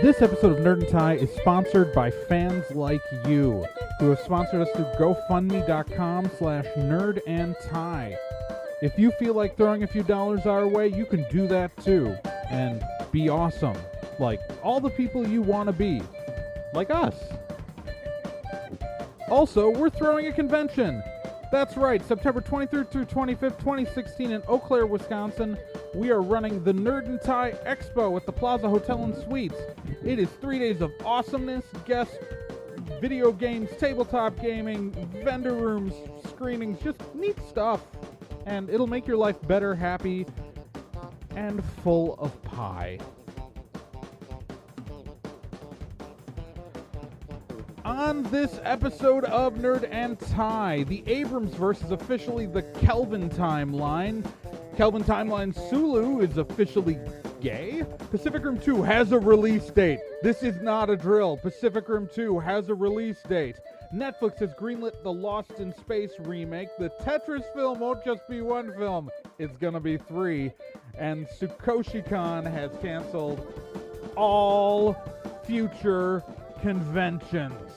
This episode of Nerd and Tie is sponsored by fans like you, who have sponsored us through GoFundMe.com/nerdandtie. If you feel like throwing a few dollars our way, you can do that too, and be awesome, like all the people you want to be, like us. Also, we're throwing a convention. That's right, September 23rd through 25th, 2016 in Eau Claire, Wisconsin. We are running the Nerd and Tie Expo at the Plaza Hotel and Suites. It is 3 days of awesomeness, guests, video games, tabletop gaming, vendor rooms, screenings, just neat stuff. And it'll make your life better, happy, and full of pie. On this episode of Nerd and Tie, the Abramsverse is officially the Kelvin Timeine. Kelvin Timeine Sulu is officially gay. Pacific Rim 2 has a release date. This is not a drill. Pacific Rim 2 has a release date. Netflix has greenlit the Lost in Space remake. The Tetris film won't just be one film. It's gonna be 3. And Sukoshi Con has canceled all future conventions.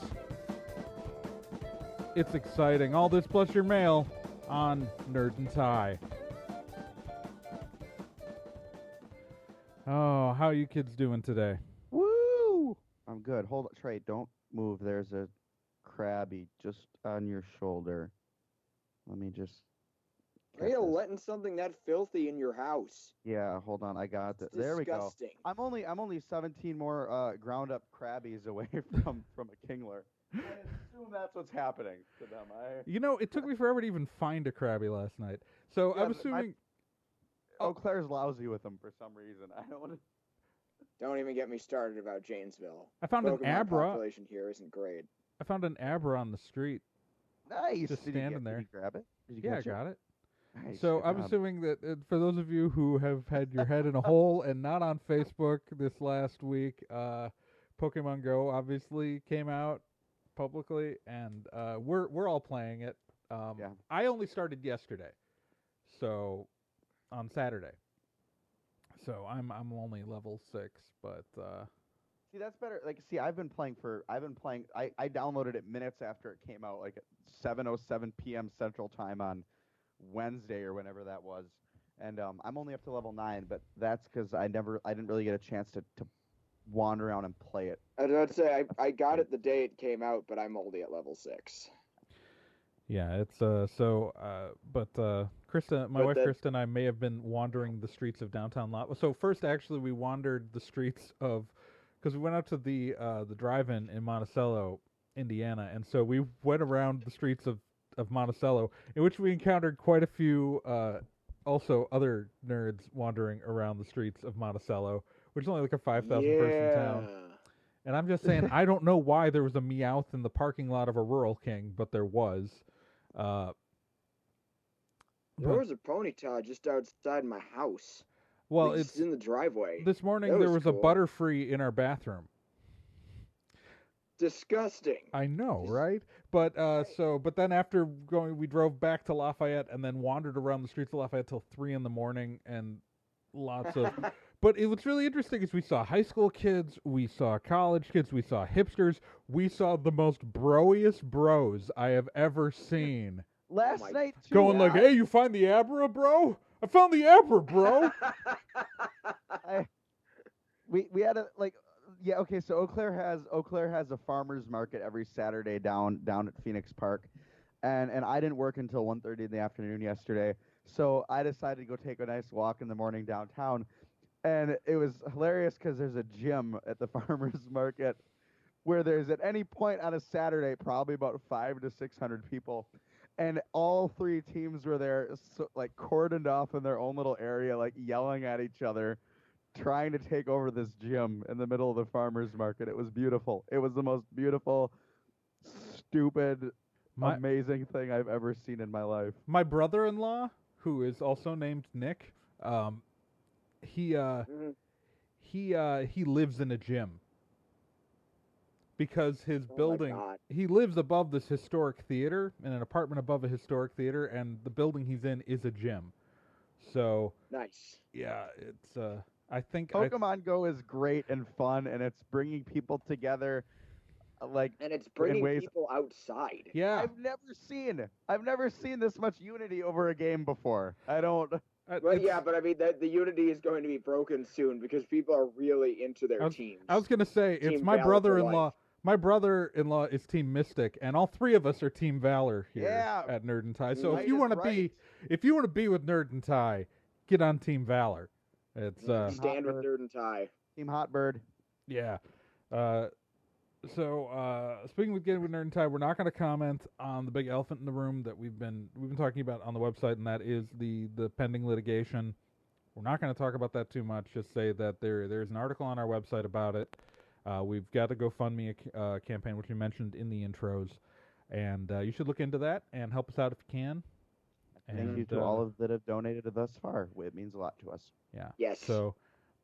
It's exciting. All this plus your mail on Nerd and Tie. Oh, how are you kids doing today? Woo! I'm good. Hold on, Trey, don't move. There's a crabby just on your shoulder. Let me just... Are you letting something that filthy in your house? Yeah, hold on. I got it. There we go. I'm only 17 more ground up crabbies away from a kingler. I assume that's what's happening to them. You know, it took me forever to even find a crabby last night. So Yeah, I'm assuming... Eau Claire's lousy with them for some reason. I don't want to... Don't even get me started about Janesville. I found an Pokemon Abra. population here isn't great. I found an Abra on the street. Nice. Just Did standing there. Did you grab it? Did you Yeah, I catch it? got it. Nice, So good I'm job. assuming that for those of you who have had your head in a hole and not on Facebook this last week, Pokemon Go obviously came out publicly, and we're all playing it. Yeah. I only started yesterday, so on Saturday. So I'm only level 6, but See, that's better. Like, see, I've been playing. I downloaded it minutes after it came out, like at 7:07 p.m. Central Time on Wednesday or whenever that was. And I'm only up to level 9, but that's because I didn't really get a chance to wander around and play it. I was about to say, I got it the day it came out, but I'm only at level 6. yeah, it's but Krista, my wife Krista and I may have been wandering the streets of downtown Lot. So first, actually, we wandered the streets of, because we went out to the drive-in in Monticello, Indiana, and so we went around the streets of Monticello, in which we encountered quite a few also other nerds wandering around the streets of Monticello, which is only like a 5,000 person town. And I'm just saying, I don't know why there was a Meowth in the parking lot of a Rural King, but there was. There was a Ponyta just outside my house. Well, Like, it's just in the driveway. this morning That there was was a cool. Butterfree in our bathroom. Disgusting. I know, right? But but then after we drove back to Lafayette and then wandered around the streets of Lafayette till 3 in the morning, and lots of. But what's really interesting is we saw high school kids, we saw college kids, we saw hipsters, we saw the most broiest bros I have ever seen. Last my- night, too. Going like, "Hey, you find the Abra, bro? I found the Abra, bro." we had a like. Yeah, okay, so Eau Claire has a farmers market every Saturday down at Phoenix Park. And I didn't work until 1:30 in the afternoon yesterday. So I decided to go take a nice walk in the morning downtown. And it was hilarious because there's a gym at the farmers market where there's at any point on a Saturday probably about 500 to 600 people. And all 3 teams were there, like cordoned off in their own little area, like yelling at each other, trying to take over this gym in the middle of the farmers market. It was beautiful. It was the most beautiful, stupid, amazing thing I've ever seen in my life. My brother-in-law, who is also named Nick, he lives in a gym because his building, he lives above this historic theater, in an apartment above a historic theater, and the building he's in is a gym. So Nice. yeah, it's I think Pokemon Go is great and fun, and it's bringing people together, like And it's in bringing ways people outside. yeah. I've never seen this much unity over a game before. I don't. Well, yeah, but I mean that the unity is going to be broken soon because people are really into their teams. I was gonna say it's Team my Valor for brother-in-law. life. My brother-in-law is Team Mystic, and all three of us are Team Valor here Yeah, at Nerd and Tie. So Might if you is want to right. if you want to be with Nerd and Tie, get on Team Valor. It's Stand with Nerd and Tie. Team Hotbird. yeah. So speaking with getting with Nerd and Tie, we're not going to comment on the big elephant in the room that we've been talking about on the website, and that is the pending litigation. We're not going to talk about that too much. Just say that there's an article on our website about it. We've got a GoFundMe campaign, which we mentioned in the intros, and you should look into that and help us out if you can. Thank you to all of that have donated thus far. It means a lot to us. Yeah. Yes. So,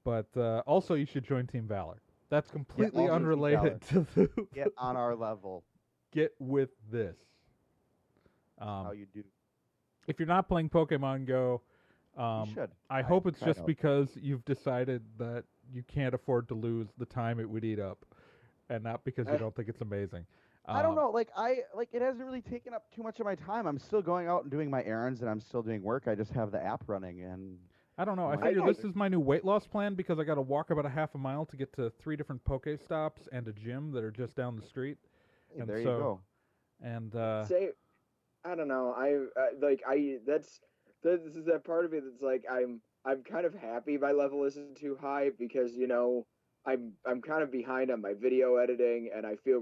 but also you should join Team Valor. That's completely also Team unrelated to the Get on our level. Get with this. How you do. If you're not playing Pokemon Go, You should. I hope it's try just out. because you've decided that you can't afford to lose the time it would eat up, and not because you don't think it's amazing. I don't know. It hasn't really taken up too much of my time. I'm still going out and doing my errands, and I'm still doing work. I just have the app running, and I don't know. I Well, figure I- this is my new weight loss plan because I got to walk about a half a mile to get to 3 different Pokestops and a gym that are just down the street. hey, And there you so- go. And Say, I don't know. This is that part of me that's like I'm kind of happy my level isn't too high because I'm kind of behind on my video editing, and I would feel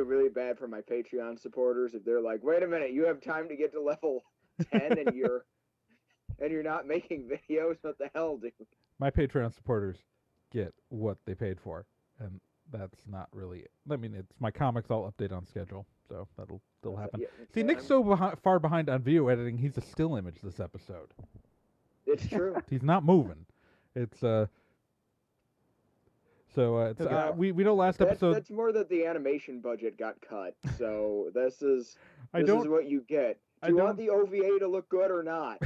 really bad for my Patreon supporters if they're like, wait a minute, you have time to get to level 10 and you're not making videos. What the hell, dude? my Patreon supporters get what they paid for, and that's not really. I mean, it's my comics. I'll update on schedule, so that'll still happen. Yeah, See, Nick's so far behind on video editing. He's a still image this episode. It's true. He's not moving. It's Okay. we know last episode. That's more that the animation budget got cut. So this is I this don't. is what you get. I Do you don't- want the OVA to look good or not?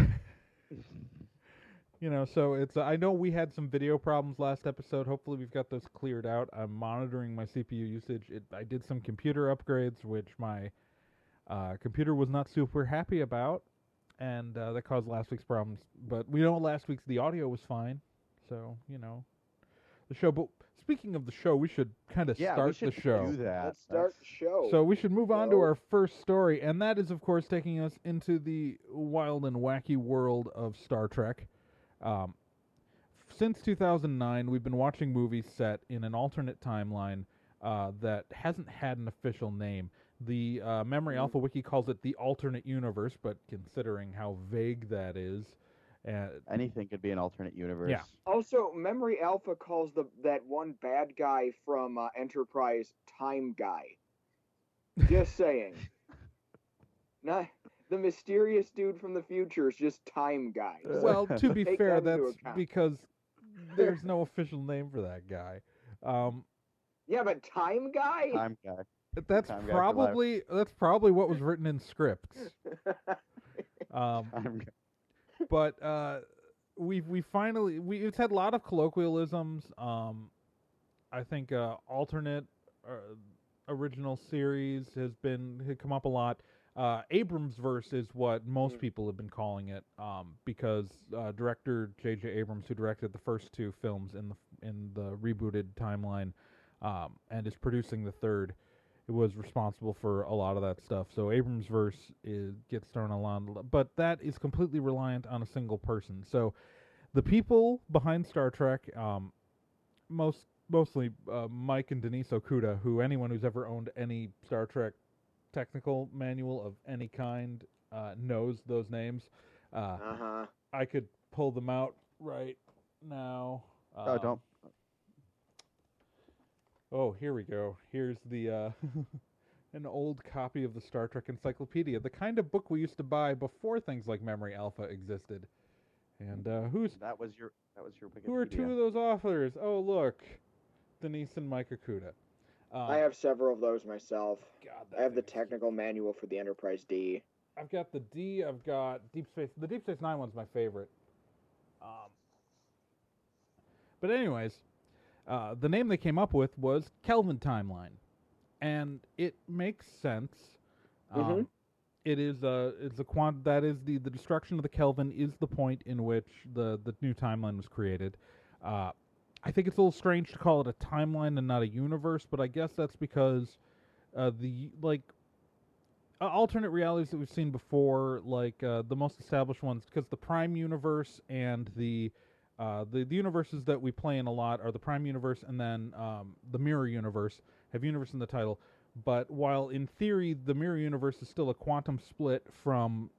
So it's. I know we had some video problems last episode. Hopefully, we've got those cleared out. I'm monitoring my CPU usage. I did some computer upgrades, which my computer was not super happy about, and that caused last week's problems. But we know last week's the audio was fine, so the show. But speaking of the show, we should kind of Yeah, start we should the show. do that. Let's start the show. So we should move on to So- our first story, and that is, of course, taking us into the wild and wacky world of Star Trek. Since 2009, we've been watching movies set in an alternate timeline that hasn't had an official name. The Memory Alpha Wiki calls it the alternate universe, but considering how vague that is, Anything could be an alternate universe. Yeah. Also, Memory Alpha calls that one bad guy from Enterprise Time Guy. Just saying. Not the mysterious dude from the future is just Time Guy. So well, to be Take fair, that into that's account. because there's no official name for that guy. yeah, but Time Guy. Time guy. That's Time guy for life. probably what was written in scripts. Time guy. But we finally it's had a lot of colloquialisms. I think alternate original series had come up a lot. Abramsverse is what most people have been calling it, because director J.J. Abrams, who directed the first 2 films in the rebooted timeline, and is producing the third, was responsible for a lot of that stuff. So Abramsverse gets thrown along, but that is completely reliant on a single person. So the people behind Star Trek, mostly Mike and Denise Okuda, who anyone who's ever owned any Star Trek technical manual of any kind knows those names. I could pull them out right now. Oh, don't. Oh, here we go. Here's the an old copy of the Star Trek Encyclopedia, the kind of book we used to buy before things like Memory Alpha existed. And That was your who are 2 of those authors? Oh, look, Denise and Mike Okuda. I have several of those myself. God, I have the thing is- technical manual for the Enterprise D. I've got the D. I've got Deep Space. The Deep Space Nine one's my favorite. But anyways, the name they came up with was Kelvin Timeline, and it makes sense. Mhm. It is it's a that is the destruction of the Kelvin is the point in which the new timeline was created. I think it's a little strange to call it a timeline and not a universe, but I guess that's because the alternate realities that we've seen before, like the most established ones, because the Prime universe and the universes that we play in a lot are the Prime universe and then the Mirror universe have universe in the title. But while in theory the Mirror universe is still a quantum split from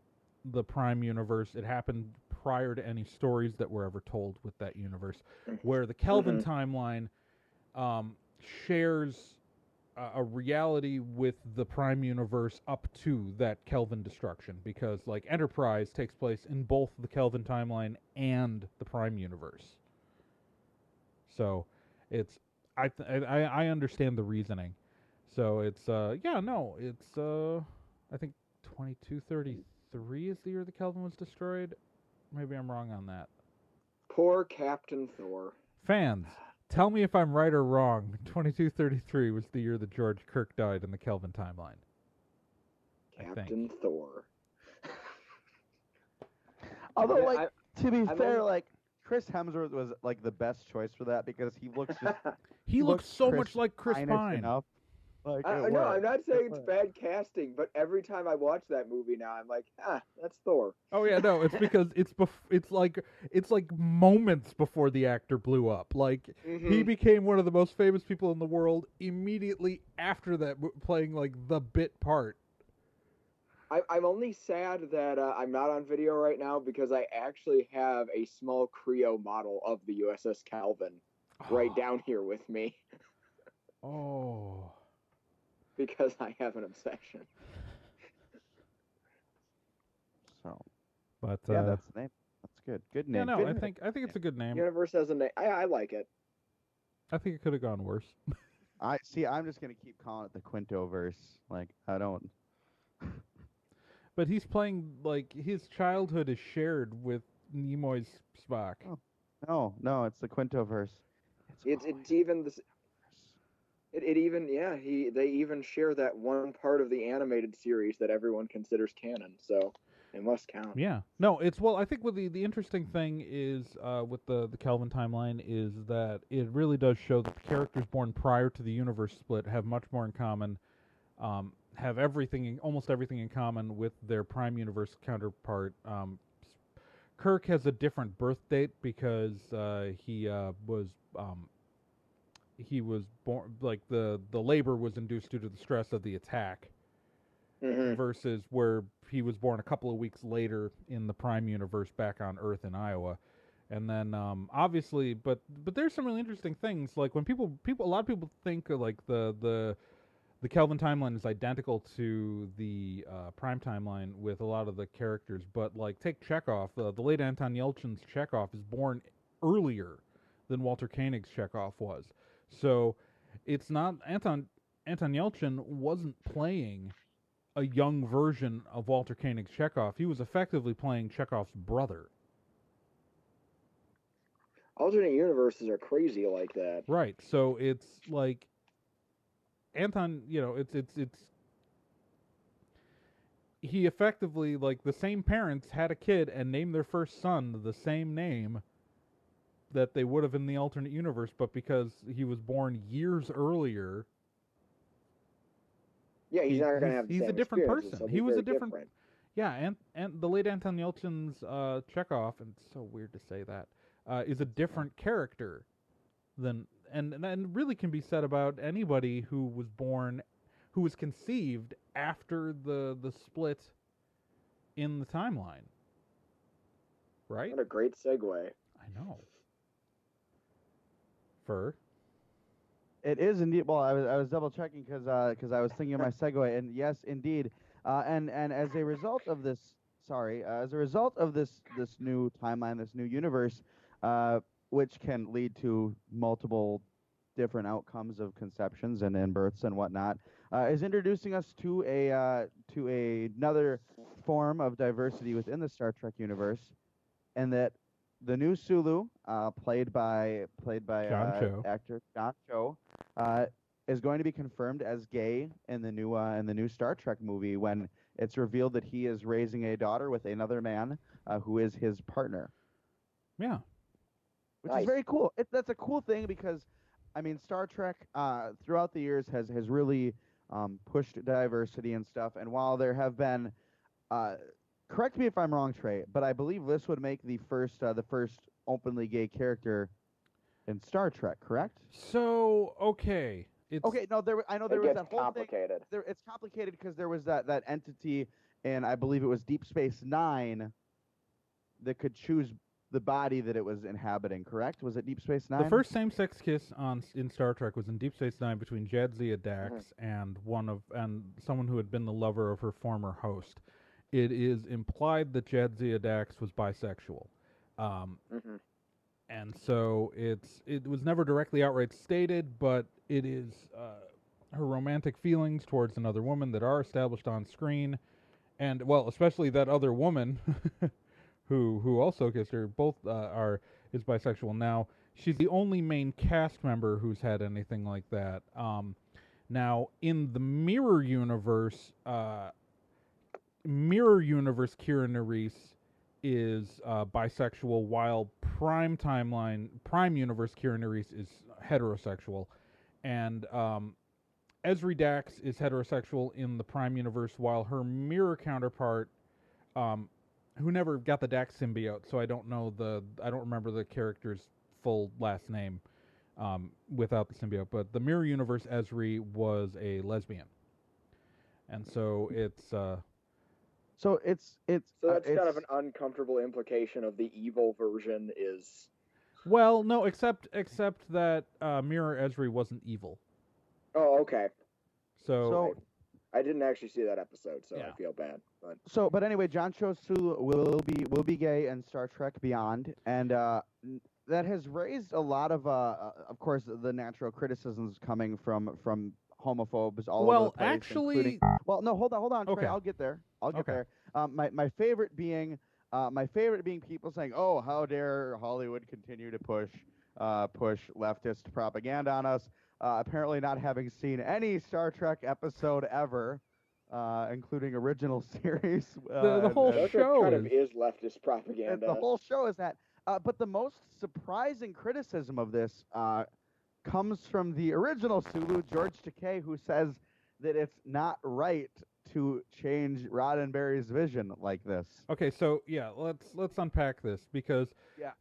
the Prime universe, it happened prior to any stories that were ever told with that universe. Where the Kelvin timeline shares a reality with the Prime universe up to that Kelvin destruction, because like Enterprise takes place in both the Kelvin timeline and the Prime universe. So it's I understand the reasoning. So it's it's I think 2233 is the year the Kelvin was destroyed. Maybe I'm wrong on that. Poor Captain Thor. Fans, tell me if I'm right or wrong. 2233 was the year that George Kirk died in the Kelvin timeline. Captain Thor. Although, like, to be fair, like, Chris Hemsworth was like the best choice for that because he looks just he looks so much like Chris Pine. Enough. Like, no, I'm not saying it's bad casting, but every time I watch that movie now, I'm like, that's Thor. Oh yeah, no, it's because it's like moments before the actor blew up. Like he became one of the most famous people in the world immediately after that, playing like the bit part. I'm only sad that I'm not on video right now because I actually have a small Creo model of the USS Kelvin right down here with me. Oh. Because I have an obsession. So, but yeah, that's the name. That's good. Good name. Yeah, no, good I think it's a good name. Universe has a name. I like it. I think it could have gone worse. I'm just gonna keep calling it the Quintoverse. Like, I don't. But he's playing, like, his childhood is shared with Nimoy's Spock. Oh. No, it's the Quintoverse. It's even this. It even they even share that one part of the animated series that everyone considers canon, so it must count. Yeah, no, it's I think with the interesting thing is with the Kelvin timeline is that it really does show that the characters born prior to the universe split have much more in common, have almost everything in common with their Prime universe counterpart. Kirk has a different birth date because he was born, like the labor was induced due to the stress of the attack, versus where he was born a couple of weeks later in the Prime universe back on Earth in Iowa. And then obviously, but there's some really interesting things, like when a lot of people think like the Kelvin timeline is identical to the Prime timeline with a lot of the characters, but like take Chekhov, the late Anton Yelchin's Chekhov is born earlier than Walter Koenig's Chekhov was. So it's not Anton Yelchin wasn't playing a young version of Walter Koenig's Chekhov. He was effectively playing Chekhov's brother. Alternate universes are crazy like that. Right. So it's like Anton, it's he effectively, like, the same parents had a kid and named their first son the same name that they would have in the alternate universe, but because he was born years earlier, he's not going to have the same a different person. So he was a different. Yeah, and the late Anton Yelchin's Chekhov, and it's so weird to say that, is a different character than and really can be said about anybody who was conceived after the split in the timeline. Right? What a great segue. I know. Fur. It is indeed. Well, I was double checking because I was thinking of my segue, and yes, indeed. And as a result of this, this new timeline, this new universe, which can lead to multiple different outcomes of conceptions and births and whatnot, is introducing us to another form of diversity within the Star Trek universe, and that the new Sulu, played by John Cho. actor John Cho, is going to be confirmed as gay in the new Star Trek movie when it's revealed that he is raising a daughter with another man who is his partner. Yeah. Which is very cool. That's a cool thing because, I mean, Star Trek throughout the years has really pushed diversity and stuff. And while there have been, correct me if I'm wrong, Trey, but I believe this would make the first openly gay character in Star Trek. Correct? So okay. Okay, no, I know there was that whole complicated. thing. It's complicated because there was that entity, and I believe it was Deep Space Nine that could choose the body that it was inhabiting. Correct? Was it Deep Space Nine? The first same-sex kiss in Star Trek was in Deep Space Nine between Jadzia Dax and someone who had been the lover of her former host. It is implied that Jadzia Dax was bisexual. And so it was never directly outright stated, but it is her romantic feelings towards another woman that are established on screen, and well, especially that other woman who also kissed her, both is bisexual. Now, she's the only main cast member who's had anything like that. Now, in the Mirror Universe, Kira Nerys is bisexual, while Prime Universe Kira Nerys is heterosexual, and Ezri Dax is heterosexual in the Prime Universe, while her mirror counterpart, who never got the Dax symbiote, so I don't remember the character's full last name without the symbiote, but the Mirror Universe Ezri was a lesbian, and so it's. So that's kind of an uncomfortable implication of the evil version is. Well, no, except that Mirror Ezri wasn't evil. Oh, okay. So I didn't actually see that episode, so yeah. I feel bad. But anyway, John Cho Sulu will be gay in Star Trek Beyond, and that has raised a lot of course, the natural criticisms coming from homophobes all over the place. Actually, hold on, Trey, okay. I'll get there. My favorite being people saying, "Oh, how dare Hollywood continue to push leftist propaganda on us?" Apparently, not having seen any Star Trek episode ever, including original series. The whole show kind of is leftist propaganda. The whole show is that. But the most surprising criticism of this comes from the original Sulu, George Takei, who says that it's not right to change Roddenberry's vision like this. Okay, so yeah, let's unpack this, because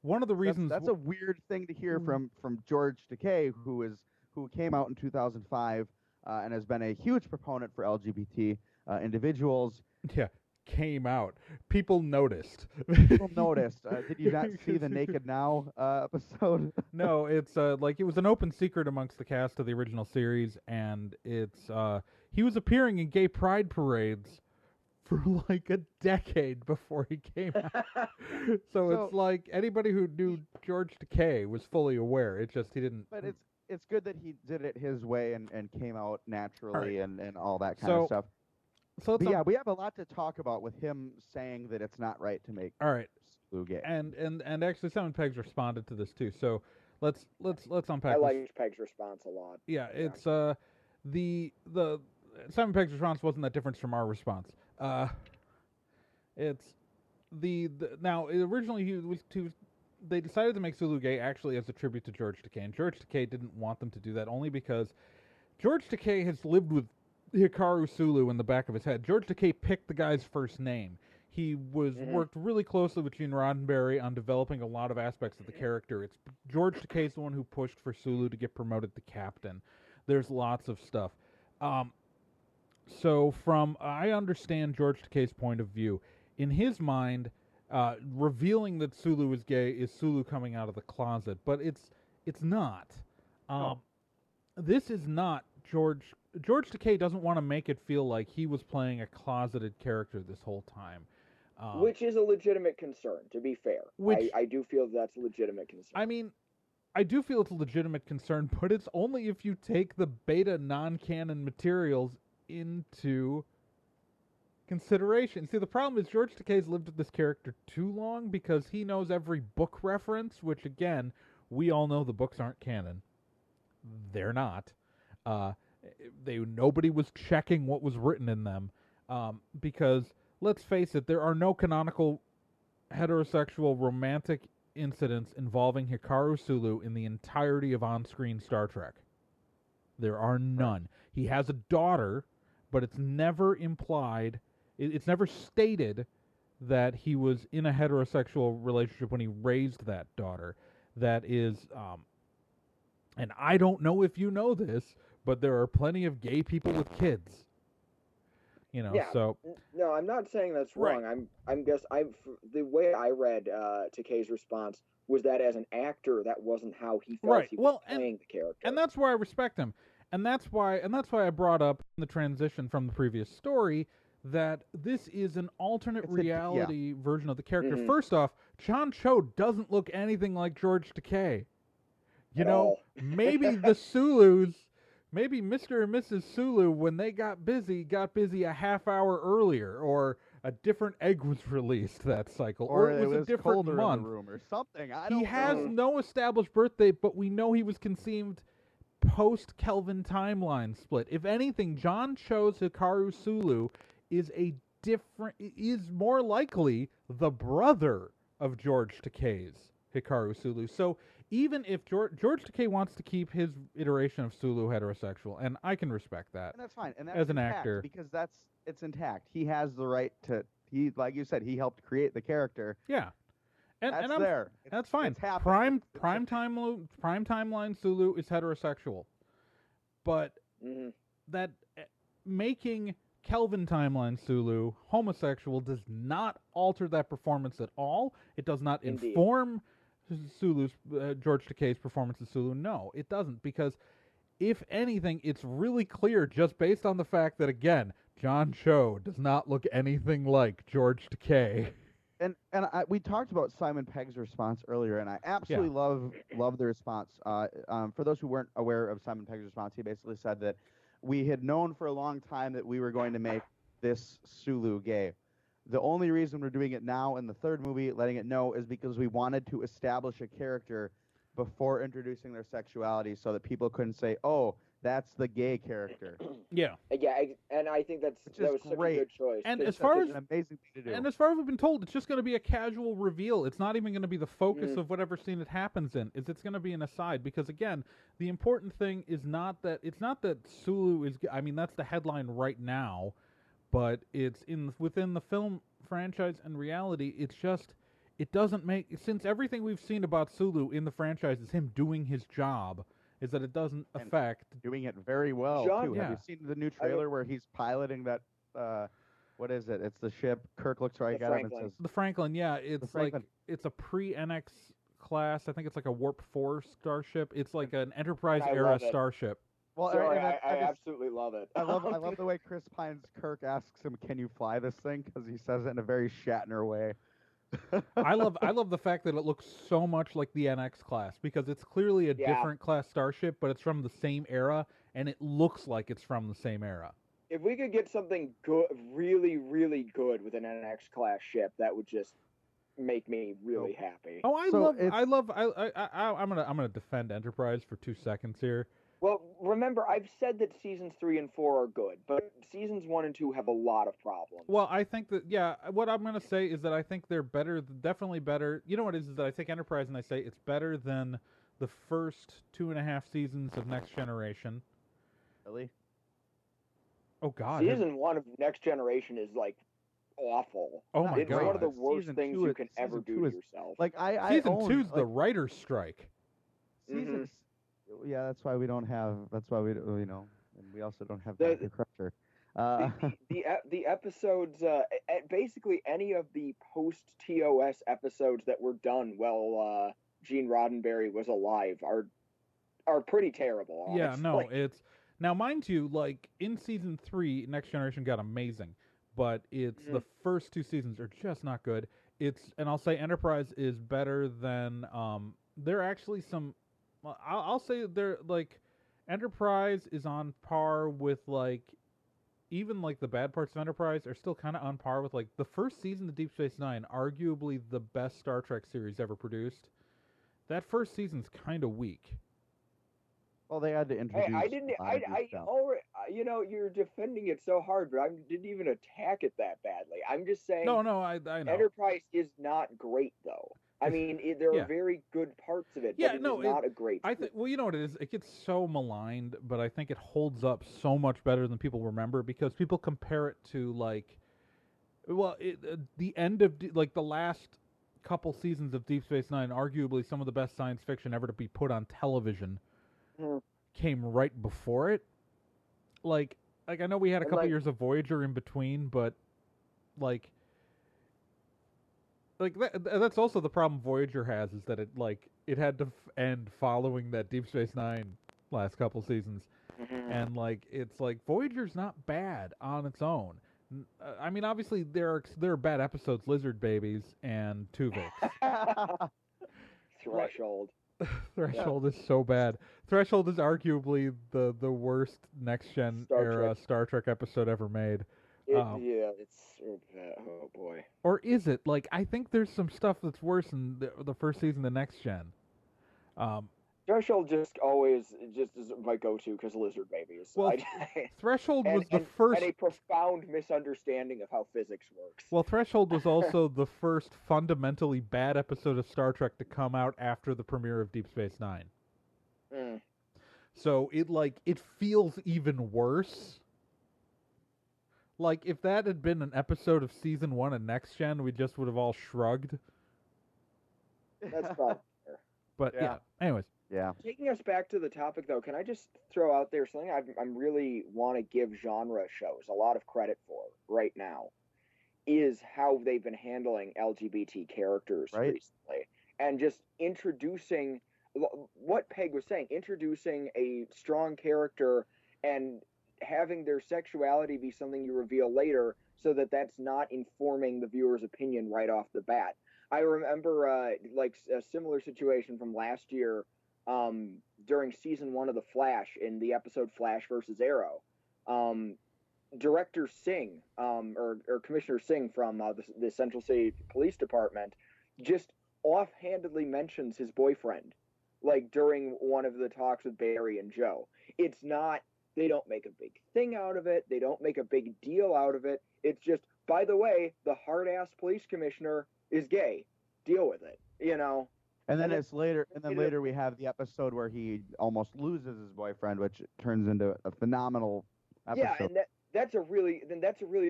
one of the reasons that's a weird thing to hear from George Takei, who came out in 2005 and has been a huge proponent for LGBT individuals. Yeah, came out. People noticed. People noticed. Did you not see the Naked Now episode? No, it's like it was an open secret amongst the cast of the original series, and it's he was appearing in gay pride parades for like a decade before he came out. so it's like anybody who knew George Takei was fully aware. It's just he didn't. But it's good that he did it his way and came out naturally and all that kind of stuff. So but we have a lot to talk about with him saying that it's not right to make Sulu gay. And actually Simon Pegg's responded to this too. So let's unpack. I like Pegg's response a lot. Yeah, it's the Simon Pegg's response wasn't that different from our response. It's now originally they decided to make Sulu gay actually as a tribute to George Takei, and George Takei didn't want them to do that only because George Takei has lived with Hikaru Sulu in the back of his head. George Takei picked the guy's first name. He worked really closely with Gene Roddenberry on developing a lot of aspects of the character. It's George Takei's the one who pushed for Sulu to get promoted to captain. There's lots of stuff. So I understand George Takei's point of view. In his mind, revealing that Sulu is gay is Sulu coming out of the closet, but it's not. This is not George Takei doesn't want to make it feel like he was playing a closeted character this whole time. Which is a legitimate concern, to be fair. I do feel that's a legitimate concern. I mean, I do feel it's a legitimate concern, but it's only if you take the beta non-canon materials into consideration. See, the problem is George Takei's lived with this character too long because he knows every book reference, which, again, we all know the books aren't canon. They're not. Nobody was checking what was written in them because, let's face it, there are no canonical heterosexual romantic incidents involving Hikaru Sulu in the entirety of on-screen Star Trek. There are none. He has a daughter, but it's never implied, it's never stated that he was in a heterosexual relationship when he raised that daughter. That is, and I don't know if you know this, but there are plenty of gay people with kids. You know, Yeah. so No, I'm not saying that's wrong. Right. The way I read Takei's response was that as an actor, that wasn't how he felt Right. he was Well, playing the character. and that's why I respect him. And that's why I brought up in the transition from the previous story that this is an alternate reality version of the character. Mhm. First off, John Cho doesn't look anything like George Takei. You At know, all. maybe the Sulus, maybe Mr. and Mrs. Sulu, when they got busy a half hour earlier, or a different egg was released that cycle, or it was a different colder month. in the room or something. He has no established birth date, but we know he was conceived post Kelvin Timeine split. If anything, John Cho's Hikaru Sulu is more likely the brother of George Takei's Hikaru Sulu. So even if George Takei wants to keep his iteration of Sulu heterosexual, and I can respect that, and that's fine. And that's as an intact, actor, because it's intact. He has the right to. He, like you said, he helped create the character. yeah. And That's I'm, there. That's fine. It's happening. Prime timeline Sulu is heterosexual, but that making Kelvin Timeline Sulu homosexual does not alter that performance at all. It does not inform Sulu's George Takei's performance as Sulu. No, it doesn't, because if anything, it's really clear just based on the fact that, again, John Cho does not look anything like George Takei. And we talked about Simon Pegg's response earlier, and I absolutely love the response. For those who weren't aware of Simon Pegg's response, he basically said that we had known for a long time that we were going to make this Sulu gay. The only reason we're doing it now in the third movie, letting it know, is because we wanted to establish a character before introducing their sexuality, so that people couldn't say, "Oh, that's the gay character." Yeah, and I think that was such a good choice. And as far as an amazing thing to do. And as far as we've been told, it's just going to be a casual reveal. It's not even going to be the focus of whatever scene it happens in. It's going to be an aside, because again, the important thing is not that Sulu is. I mean, that's the headline right now, but it's within the film franchise and reality. It's just it doesn't make, since everything we've seen about Sulu in the franchise is him doing his job, is that it doesn't affect doing it very well too. Yeah. Have you seen the new trailer where he's piloting that? What is it? It's the ship. Kirk looks right at him and says, the Franklin. Yeah, it's like it's a pre-NX class. I think it's like a Warp 4 starship. It's like an Enterprise era starship. Well, I absolutely love it. I love the way Chris Pine's Kirk asks him, "Can you fly this thing?" Because he says it in a very Shatner way. I love the fact that it looks so much like the NX class, because it's clearly a different class starship, but it's from the same era, and it looks like it's from the same era. If we could get something good, really, really good with an NX class ship, that would just make me really happy. Oh, I'm gonna defend Enterprise for 2 seconds here. Well, remember, I've said that seasons 3 and 4 are good, but seasons 1 and 2 have a lot of problems. Well, I think that, what I'm going to say is that I think they're better, definitely better. You know what it is that I think Enterprise, and I say it's better than the first 2.5 seasons of Next Generation. Really? Oh, God. Season 1 of Next Generation is, like, awful. Oh, my God. It's one of the worst Season things 2 you can ever do to yourself. Like, Season 2's the writer's strike. Season Yeah, that's why we don't have. That's why we, and we also don't have Dr. Crusher. The episodes, basically any of the post TOS episodes that were done while Gene Roddenberry was alive are pretty terrible. Honestly. Yeah, no, it's now, mind you, like in season 3, Next Generation got amazing, but it's the first 2 seasons are just not good. And I'll say Enterprise is better than. There are actually some. I'll say they're like Enterprise is on par with like even like the bad parts of Enterprise are still kind of on par with like the first season of Deep Space Nine, arguably the best Star Trek series ever produced. That first season's kind of weak. Well, they had to introduce. I didn't. I already. You're defending it so hard, but I didn't even attack it that badly. I'm just saying. No, I know. Enterprise is not great though. I mean, there are very good parts of it, but it's not a great. I think. Well, you know what it is. It gets so maligned, but I think it holds up so much better than people remember because people compare it to like, well, the end of like the last couple seasons of Deep Space Nine, arguably some of the best science fiction ever to be put on television, came right before it. Like I know we had a couple years of Voyager in between, but like that's also the problem Voyager has is that it had to end following that Deep Space Nine last couple seasons, and like it's like Voyager's not bad on its own. I mean, obviously there are bad episodes, Lizard Babies and Tuvix. Threshold. Threshold is so bad. Threshold is arguably the worst next gen era Star Trek episode ever made. Oh boy. Or is it? Like, I think there's some stuff that's worse in the first season of Next Gen. Threshold just is my go-to because Lizard Babies. Well, Threshold was the first... And a profound misunderstanding of how physics works. Well, Threshold was also the first fundamentally bad episode of Star Trek to come out after the premiere of Deep Space Nine. So it feels even worse. Like, if that had been an episode of Season 1 of Next Gen, we just would have all shrugged. That's probably fair. But, yeah. Anyways. Yeah. Taking us back to the topic, though, can I just throw out there something I'm really want to give genre shows a lot of credit for right now is how they've been handling LGBT characters recently. And just introducing, what Peg was saying, introducing a strong character and having their sexuality be something you reveal later so that that's not informing the viewer's opinion right off the bat. I remember a similar situation from last year during season 1 of The Flash in the episode Flash versus Arrow. Director Singh, or Commissioner Singh from the Central City Police Department just offhandedly mentions his boyfriend, like during one of the talks with Barry and Joe. It's not, they don't make a big thing out of it. They don't make a big deal out of it. It's just, by the way, the hard-ass police commissioner is gay. Deal with it, you know? And then later we have the episode where he almost loses his boyfriend, which turns into a phenomenal episode. Yeah, and that's a really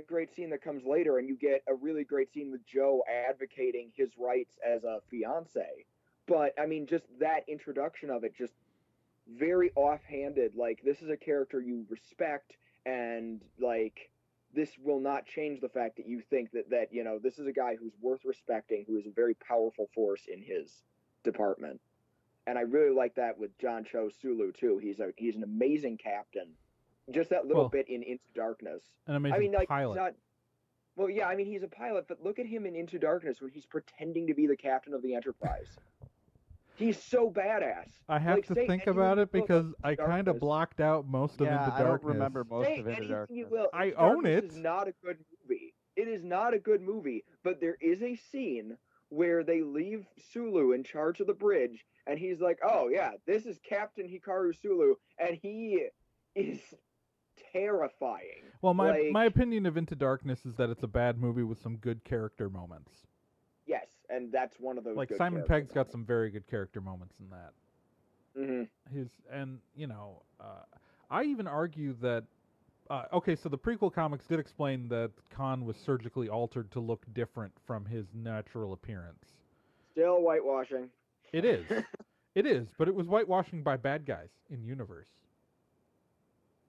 great scene that comes later, and you get a really great scene with Joe advocating his rights as a fiance. But I mean, just that introduction of it, just very offhanded. Like, this is a character you respect, and like, this will not change the fact that you think that you know, this is a guy who's worth respecting, who is a very powerful force in his department. And I really like that with John Cho Sulu too. He's an amazing captain. Just that little bit in Into Darkness. An amazing pilot. He's a pilot, but look at him in Into Darkness when he's pretending to be the captain of the Enterprise. He's so badass. I have to think about it because I kind of blocked out most of Into Darkness. I don't remember most of Into Darkness. I own it. It is not a good movie. It is not a good movie, but there is a scene where they leave Sulu in charge of the bridge, and he's like, oh yeah, this is Captain Hikaru Sulu, and he is terrifying. Well, my opinion of Into Darkness is that it's a bad movie with some good character moments. Yes, and that's one of those. Like, Simon Pegg's got some very good character moments in that. I even argue that. So the prequel comics did explain that Khan was surgically altered to look different from his natural appearance. Still whitewashing. It is. It is, but it was whitewashing by bad guys in universe.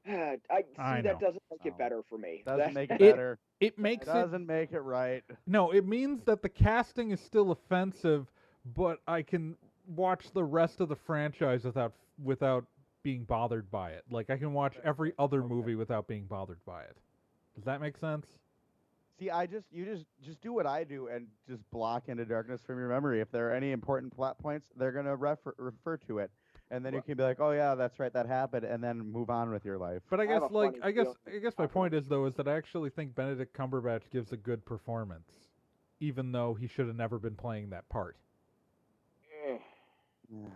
That doesn't make it better for me. Doesn't make it better. It doesn't make it right. No, it means that the casting is still offensive, but I can watch the rest of the franchise without being bothered by it. Like, I can watch every other movie without being bothered by it. Does that make sense? See, you just do what I do and just block Into Darkness from your memory. If there are any important plot points, they're gonna refer to it. and then you can be like, oh yeah, that's right, that happened, and then move on with your life. But I guess, have a like, funny I guess feeling my talking point about is though is that I actually think Benedict Cumberbatch gives a good performance, even though he should have never been playing that part. Eh, Yeah.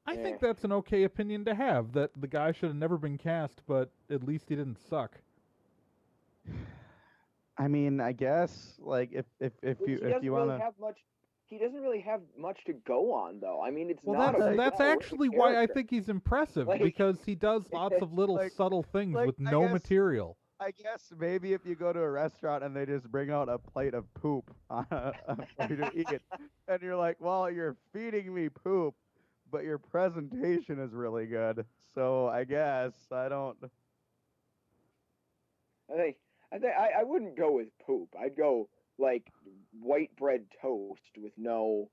I Eh. think that's an okay opinion to have. That the guy should have never been cast, but at least he didn't suck. I mean, I guess like if He you doesn't want really to. have much. He doesn't really have much to go on, though. I mean, it's Well, not a that's well-written actually why I character. think he's impressive, Like- because he does lots of little Like- subtle things like, with I no guess- material. I guess maybe if you go to a restaurant and they just bring out a plate of poop for you to eat, and you're like, well, you're feeding me poop, but your presentation is really good. So I guess I don't. I wouldn't go with poop. I'd go like white bread toast with no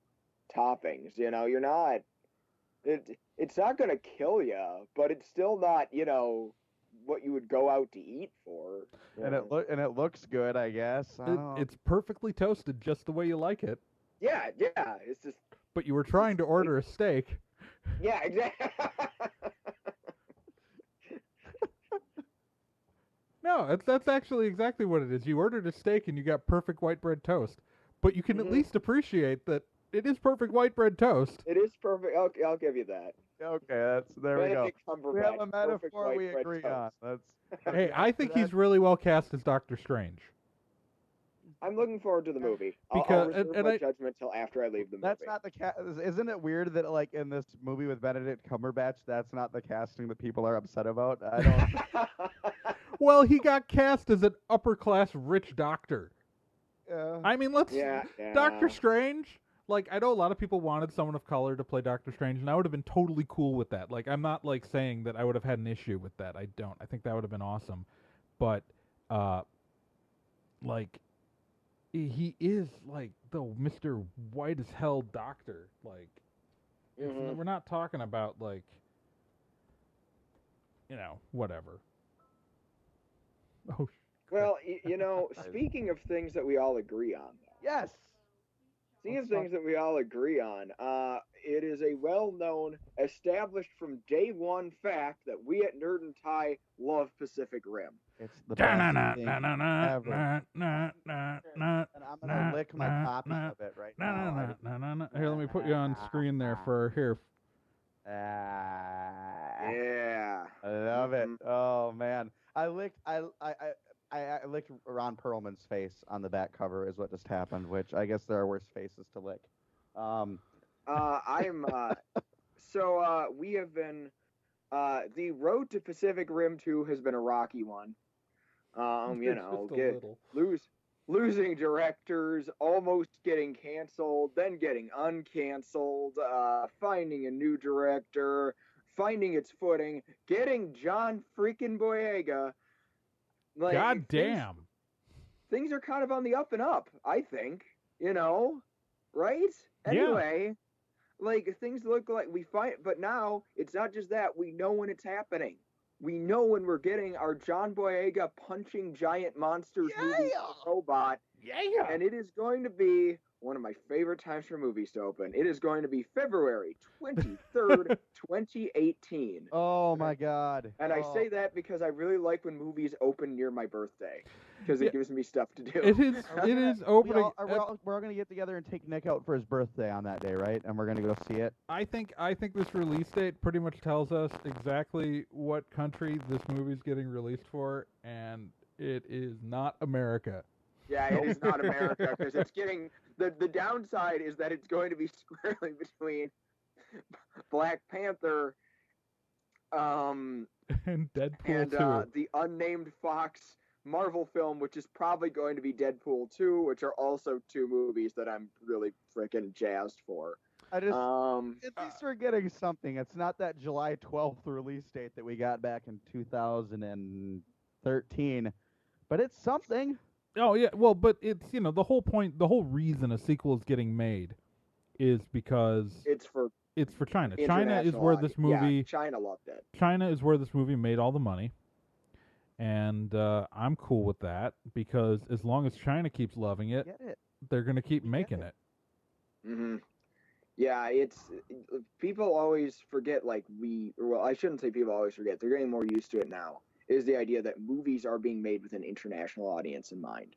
toppings. You know, you're not. It's not gonna kill you, but it's still not. You know, what you would go out to eat for. And it looks good, I guess. I don't know. It's perfectly toasted just the way you like it. Yeah. It's just. But you were trying to order a steak. Yeah, exactly. No, that's actually exactly what it is. You ordered a steak and you got perfect white bread toast. But you can at least appreciate that it is perfect white bread toast. It is perfect. I'll give you that. Okay, there we go. Benedict We have Cumberbatch, a perfect metaphor white we bread agree toast. on. Hey, I think he's really well cast as Doctor Strange. I'm looking forward to the movie. Because- I'll reserve and my I- judgment till after I leave the movie. That's not the cast. Isn't it weird that like in this movie with Benedict Cumberbatch, that's not the casting that people are upset about? I don't. Well, he got cast as an upper-class rich doctor. Yeah. I mean, let's... yeah. Doctor Strange, like, I know a lot of people wanted someone of color to play Doctor Strange, and I would have been totally cool with that. Like, I'm not, like, saying that I would have had an issue with that. I don't. I think that would have been awesome. But, like, he is, like, the Mr. White-as-hell doctor. Like, we're not talking about, like, you know, whatever. Oh, Well, you know, speaking of things that we all agree on, Yes. speaking of Let's talk- things that we all agree on, it is a well-known, established from day one fact that we at Nerd and Tie love Pacific Rim. It's the best thing ever. na. And I'm gonna lick my copy of it right now. Here, let me put you on screen there for here. Yeah. I love it. Oh man, I licked Ron Perlman's face on the back cover is what just happened. Which I guess there are worse faces to lick. We have been. The road to Pacific Rim 2 has been a rocky one. You know, losing directors, almost getting canceled, then getting uncanceled, finding a new director, finding its footing, getting John freaking Boyega. Like, God damn. Things are kind of on the up and up, I think. You know, right? Anyway, like things look like we find, but now it's not just that. We know when it's happening. We know when we're getting our John Boyega punching giant monsters movie robot. Yeah. And it is going to be one of my favorite times for movies to open. It is going to be February 23rd, 2018. Oh my God. And I say that because I really like when movies open near my birthday, because it gives me stuff to do. It is opening. We're all gonna get together and take Nick out for his birthday on that day, right? And we're gonna go see it. I think this release date pretty much tells us exactly what country this movie's getting released for, and it is not America. Yeah, it is not America, because it's getting the downside is that it's going to be squarely between Black Panther, and Deadpool and 2. the unnamed Fox Marvel film, which is probably going to be Deadpool 2, which are also two movies that I'm really freaking jazzed for. At least we're getting something. It's not that July 12th release date that we got back in 2013, but it's something. Oh yeah, well, but it's, you know, the whole point, the whole reason a sequel is getting made is because it's for China. China is where this movie. Yeah, China loved it. China is where this movie made all the money, and I'm cool with that, because as long as China keeps loving it, Get it. they're gonna keep making it. Mm-hmm. Yeah, it's people always forget. Like well, I shouldn't say people always forget. They're getting more used to it now. Is the idea that movies are being made with an international audience in mind,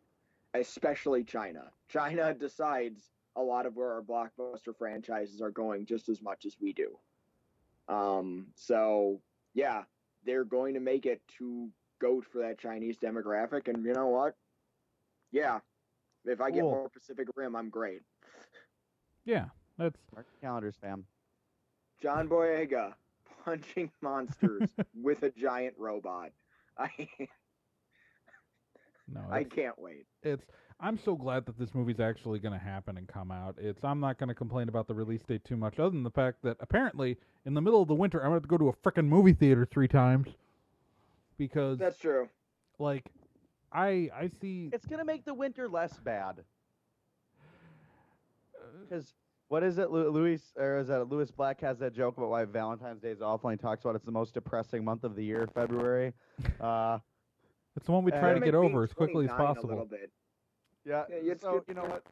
especially China. China decides a lot of where our blockbuster franchises are going just as much as we do. So yeah, they're going to make it to go for that Chinese demographic, and you know what? Yeah, if I get Cool. more Pacific Rim, I'm great. Yeah, that's Mark your calendars, fam. John Boyega punching monsters with a giant robot. I no. I can't wait. It's. I'm so glad that this movie's actually going to happen and come out. I'm not going to complain about the release date too much, other than the fact that apparently in the middle of the winter I'm going to go to a frickin' movie theater 3 times because That's true. like I see. It's gonna make the winter less bad. Because what is it, Louis? Or is that Louis Black has that joke about why Valentine's Day is awful? And he talks about it's the most depressing month of the year, February. It's the one we try to get over as quickly as 29 a possible. little bit. Yeah. Yeah, it's So good. you know what?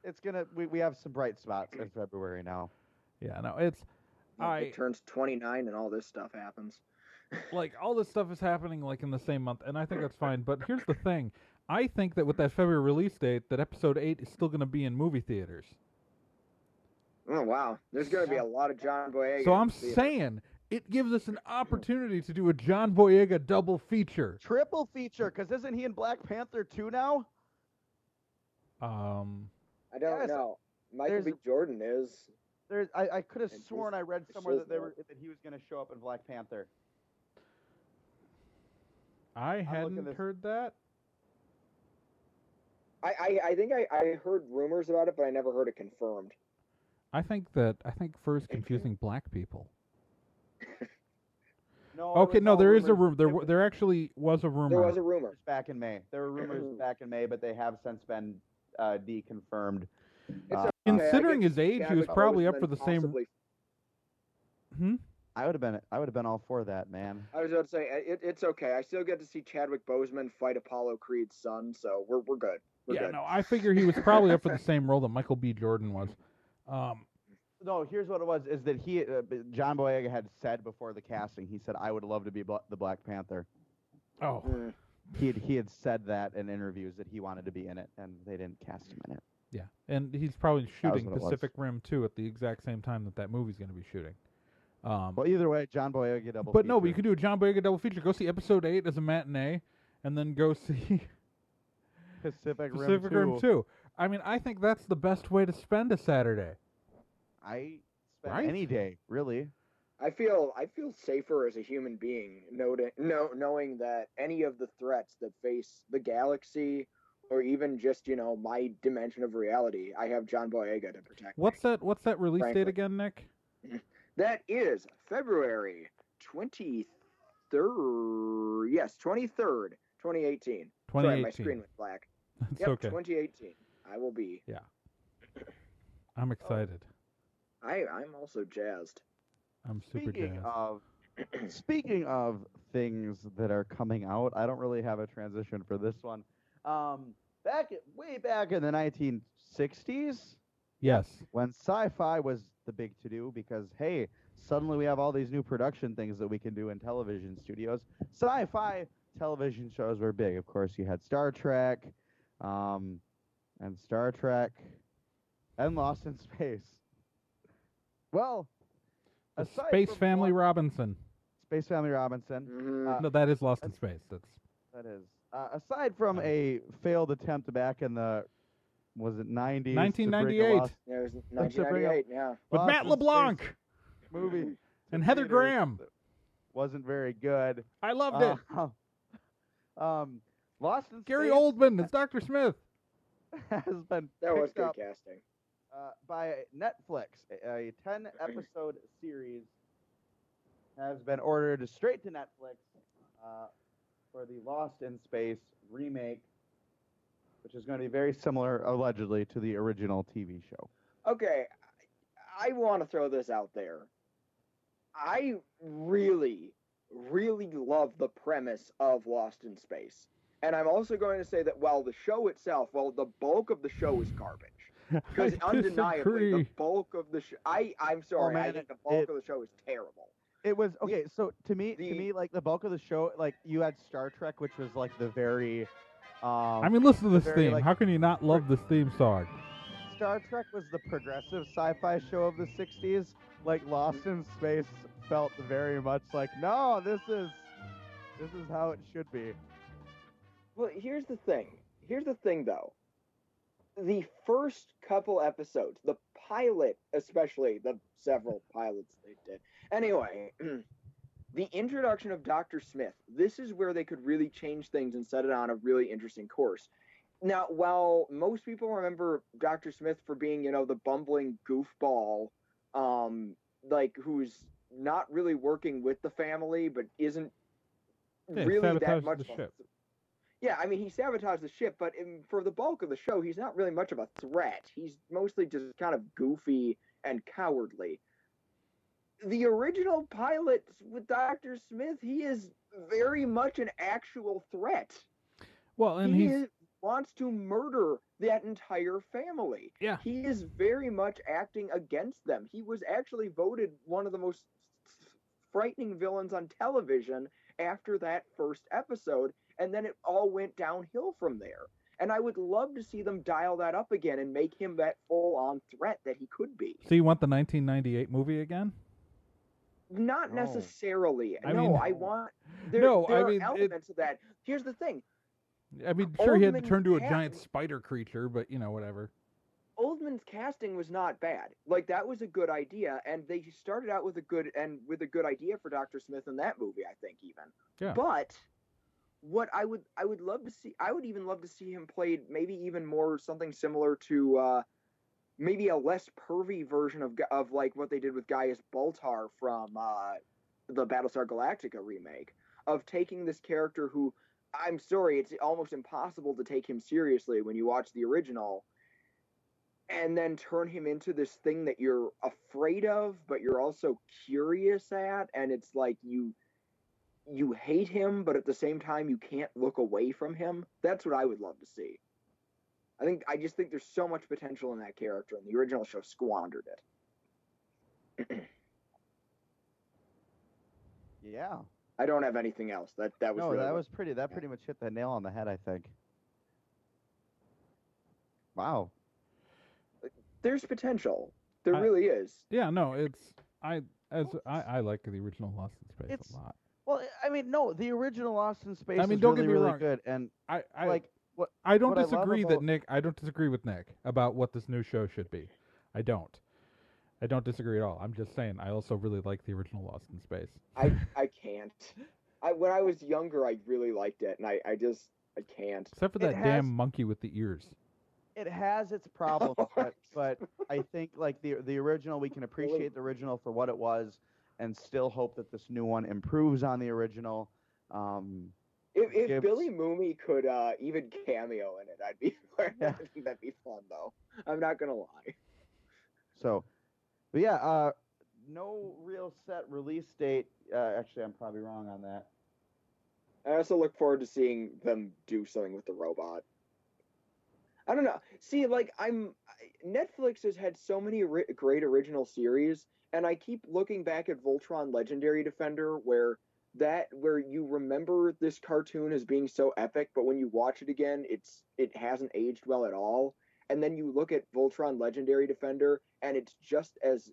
It's gonna. We have some bright spots in February now. Yeah, no, it's It turns 29 and all this stuff happens. like all this stuff is happening like in the same month, and I think that's fine. But here's the thing: I think that with that February release date, that episode 8 is still going to be in movie theaters. Oh wow, there's going to be a lot of John Boyega. So I'm saying it gives us an opportunity to do a John Boyega double feature. Triple feature, because isn't he in Black Panther 2 now? I don't know. Michael there's- B. Jordan is. I could have And sworn he's- I read it somewhere says that he was going to show up in Black Panther. I looking hadn't this- heard that. I think I heard rumors about it, but I never heard it confirmed. I think Fur's confusing black people. No. Okay, no, there is a rumor. There actually was a rumor. There was a rumor. back in May. There were rumors back in May, but they have since been deconfirmed. It's okay, Considering I guess his age, he was Chadwick probably up Boseman for the same. possibly- I would have been all for that, man. I was about to say it's okay. I still get to see Chadwick Boseman fight Apollo Creed's son, so we're good. We're Yeah, good. no, I figure he was probably up for the same role that Michael B. Jordan was. No, here's what it was: is that John Boyega had said before the casting, he said, "I would love to be the Black Panther." Oh, Mm. He had said that in interviews that he wanted to be in it, and they didn't cast him in it. yeah, and he's probably shooting what it was. Pacific Rim 2 at the exact same time that movie's going to be shooting. Well, either way, John Boyega double. But no, but you feature. could do a John Boyega double feature. Go see episode 8 as a matinee, and then go see Pacific Pacific Rim 2. I mean, I think that's the best way to spend a Saturday. I spend Right? any day, really. I feel safer as a human being knowing that any of the threats that face the galaxy or even just my dimension of reality, I have John Boyega to protect. What's that release Frankly. date again, Nick? That is February 23rd. Yes, 23rd, 2018. Sorry, my 2018. screen went black. That's Yep, okay. 2018. I will be. I'm excited. I'm also jazzed. I'm super jazzed. Speaking of things that are coming out, I don't really have a transition for this one. Way back in the 1960s, Yes. when sci-fi was the big to-do, because hey, suddenly we have all these new production things that we can do in television studios. Sci-fi television shows were big. Of course, you had Star Trek, and Lost in Space. Well, The aside Space from Family one- Robinson. Space Family Robinson. Mhm. No, that is Lost in Space. That is. Aside from a failed attempt back in the, was it 90s? 1998. Yeah, it was to bring up- 1998. Yeah. With Lost Matt in LeBlanc Space movie and Heather theaters Graham. that wasn't very good. I loved it. Lost in Gary Space Oldman as Dr. Smith. has been That was picked good up casting. by Netflix. A 10-episode series has been ordered straight to Netflix for the Lost in Space remake, which is going to be very similar, allegedly, to the original TV show. Okay, I want to throw this out there. I really, really love the premise of Lost in Space. And I'm also going to say that while the show itself, the bulk of the show is garbage. Because undeniably, the bulk of the show. I'm sorry, man, I think the bulk of the show is terrible. It was okay. So to me, like the bulk of the show, like you had Star Trek, which was like the very. I mean, listen to this theme. Like, how can you not love this theme song? Star Trek was the progressive sci-fi show of the '60s. Like Lost in Space felt very much like, no, this is how it should be. Well, here's the thing. Here's the thing, though. The first couple episodes, the pilot, especially the several pilots they did. Anyway, the introduction of Dr. Smith. This is where they could really change things and set it on a really interesting course. Now, while most people remember Dr. Smith for being, the bumbling goofball, like who's not really working with the family, but isn't really that much. Yeah, I mean, he sabotaged the ship, but for the bulk of the show, he's not really much of a threat. He's mostly just kind of goofy and cowardly. The original pilot with Dr. Smith, he is very much an actual threat. Well, and he wants to murder that entire family. Yeah. He is very much acting against them. He was actually voted one of the most frightening villains on television after that first episode, and then it all went downhill from there. And I would love to see them dial that up again and make him that full-on threat that he could be. So you want the 1998 movie again? Not necessarily. I want... There are elements of that. Here's the thing. I mean, sure, he had to turn to a giant spider creature, but, whatever. Oldman's casting was not bad. Like, that was a good idea, and they started out with a good idea for Dr. Smith in that movie, I think, even. Yeah. But what I would love to see, I would even love to see him played maybe even more something similar to maybe a less pervy version of like what they did with Gaius Baltar from the Battlestar Galactica remake, of taking this character who, I'm sorry, it's almost impossible to take him seriously when you watch the original, and then turn him into this thing that you're afraid of, but you're also curious at, and it's like you hate him, but at the same time you can't look away from him. That's what I would love to see. I just think there's so much potential in that character, and the original show squandered it. Yeah. I don't have anything else. That was no, really that was pretty. That pretty much hit the nail on the head, I think. Wow. There's potential. There really is. Yeah, no, I like the original Lost in Space a lot. Well, I mean, no, the original Lost in Space is don't really, get me really wrong. good, and I don't disagree I don't disagree with Nick about what this new show should be. I don't disagree at all. I'm just saying I also really like the original Lost in Space. I can't. When I was younger, I really liked it, and I can't. Except for that damn monkey with the ears. It has its problems, but I think like the original, we can appreciate the original for what it was, and still hope that this new one improves on the original. If Billy Mooney could even cameo in it, I think that'd be fun, though. I'm not gonna lie. So, but yeah, no real set release date. Actually, I'm probably wrong on that. I also look forward to seeing them do something with the robot. I don't know. See, like Netflix has had so many great original series, and I keep looking back at Voltron Legendary Defender, where you remember this cartoon as being so epic, but when you watch it again, it hasn't aged well at all. And then you look at Voltron Legendary Defender, and it's just as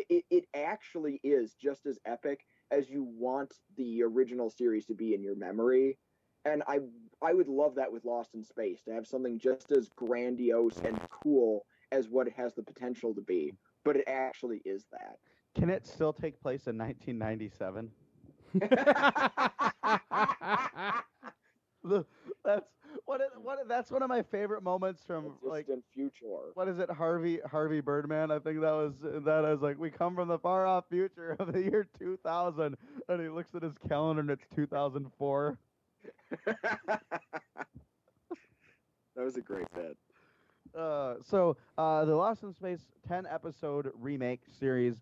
it actually is just as epic as you want the original series to be in your memory. And I would love that with Lost in Space, to have something just as grandiose and cool as what it has the potential to be, but it actually is that. Can it still take place in 1997? That's one of my favorite moments from distant future. What is it, Harvey Birdman? I think that was like, we come from the far off future of the year 2000, and he looks at his calendar and it's 2004. That was a great bit. So the Lost in Space 10-episode remake series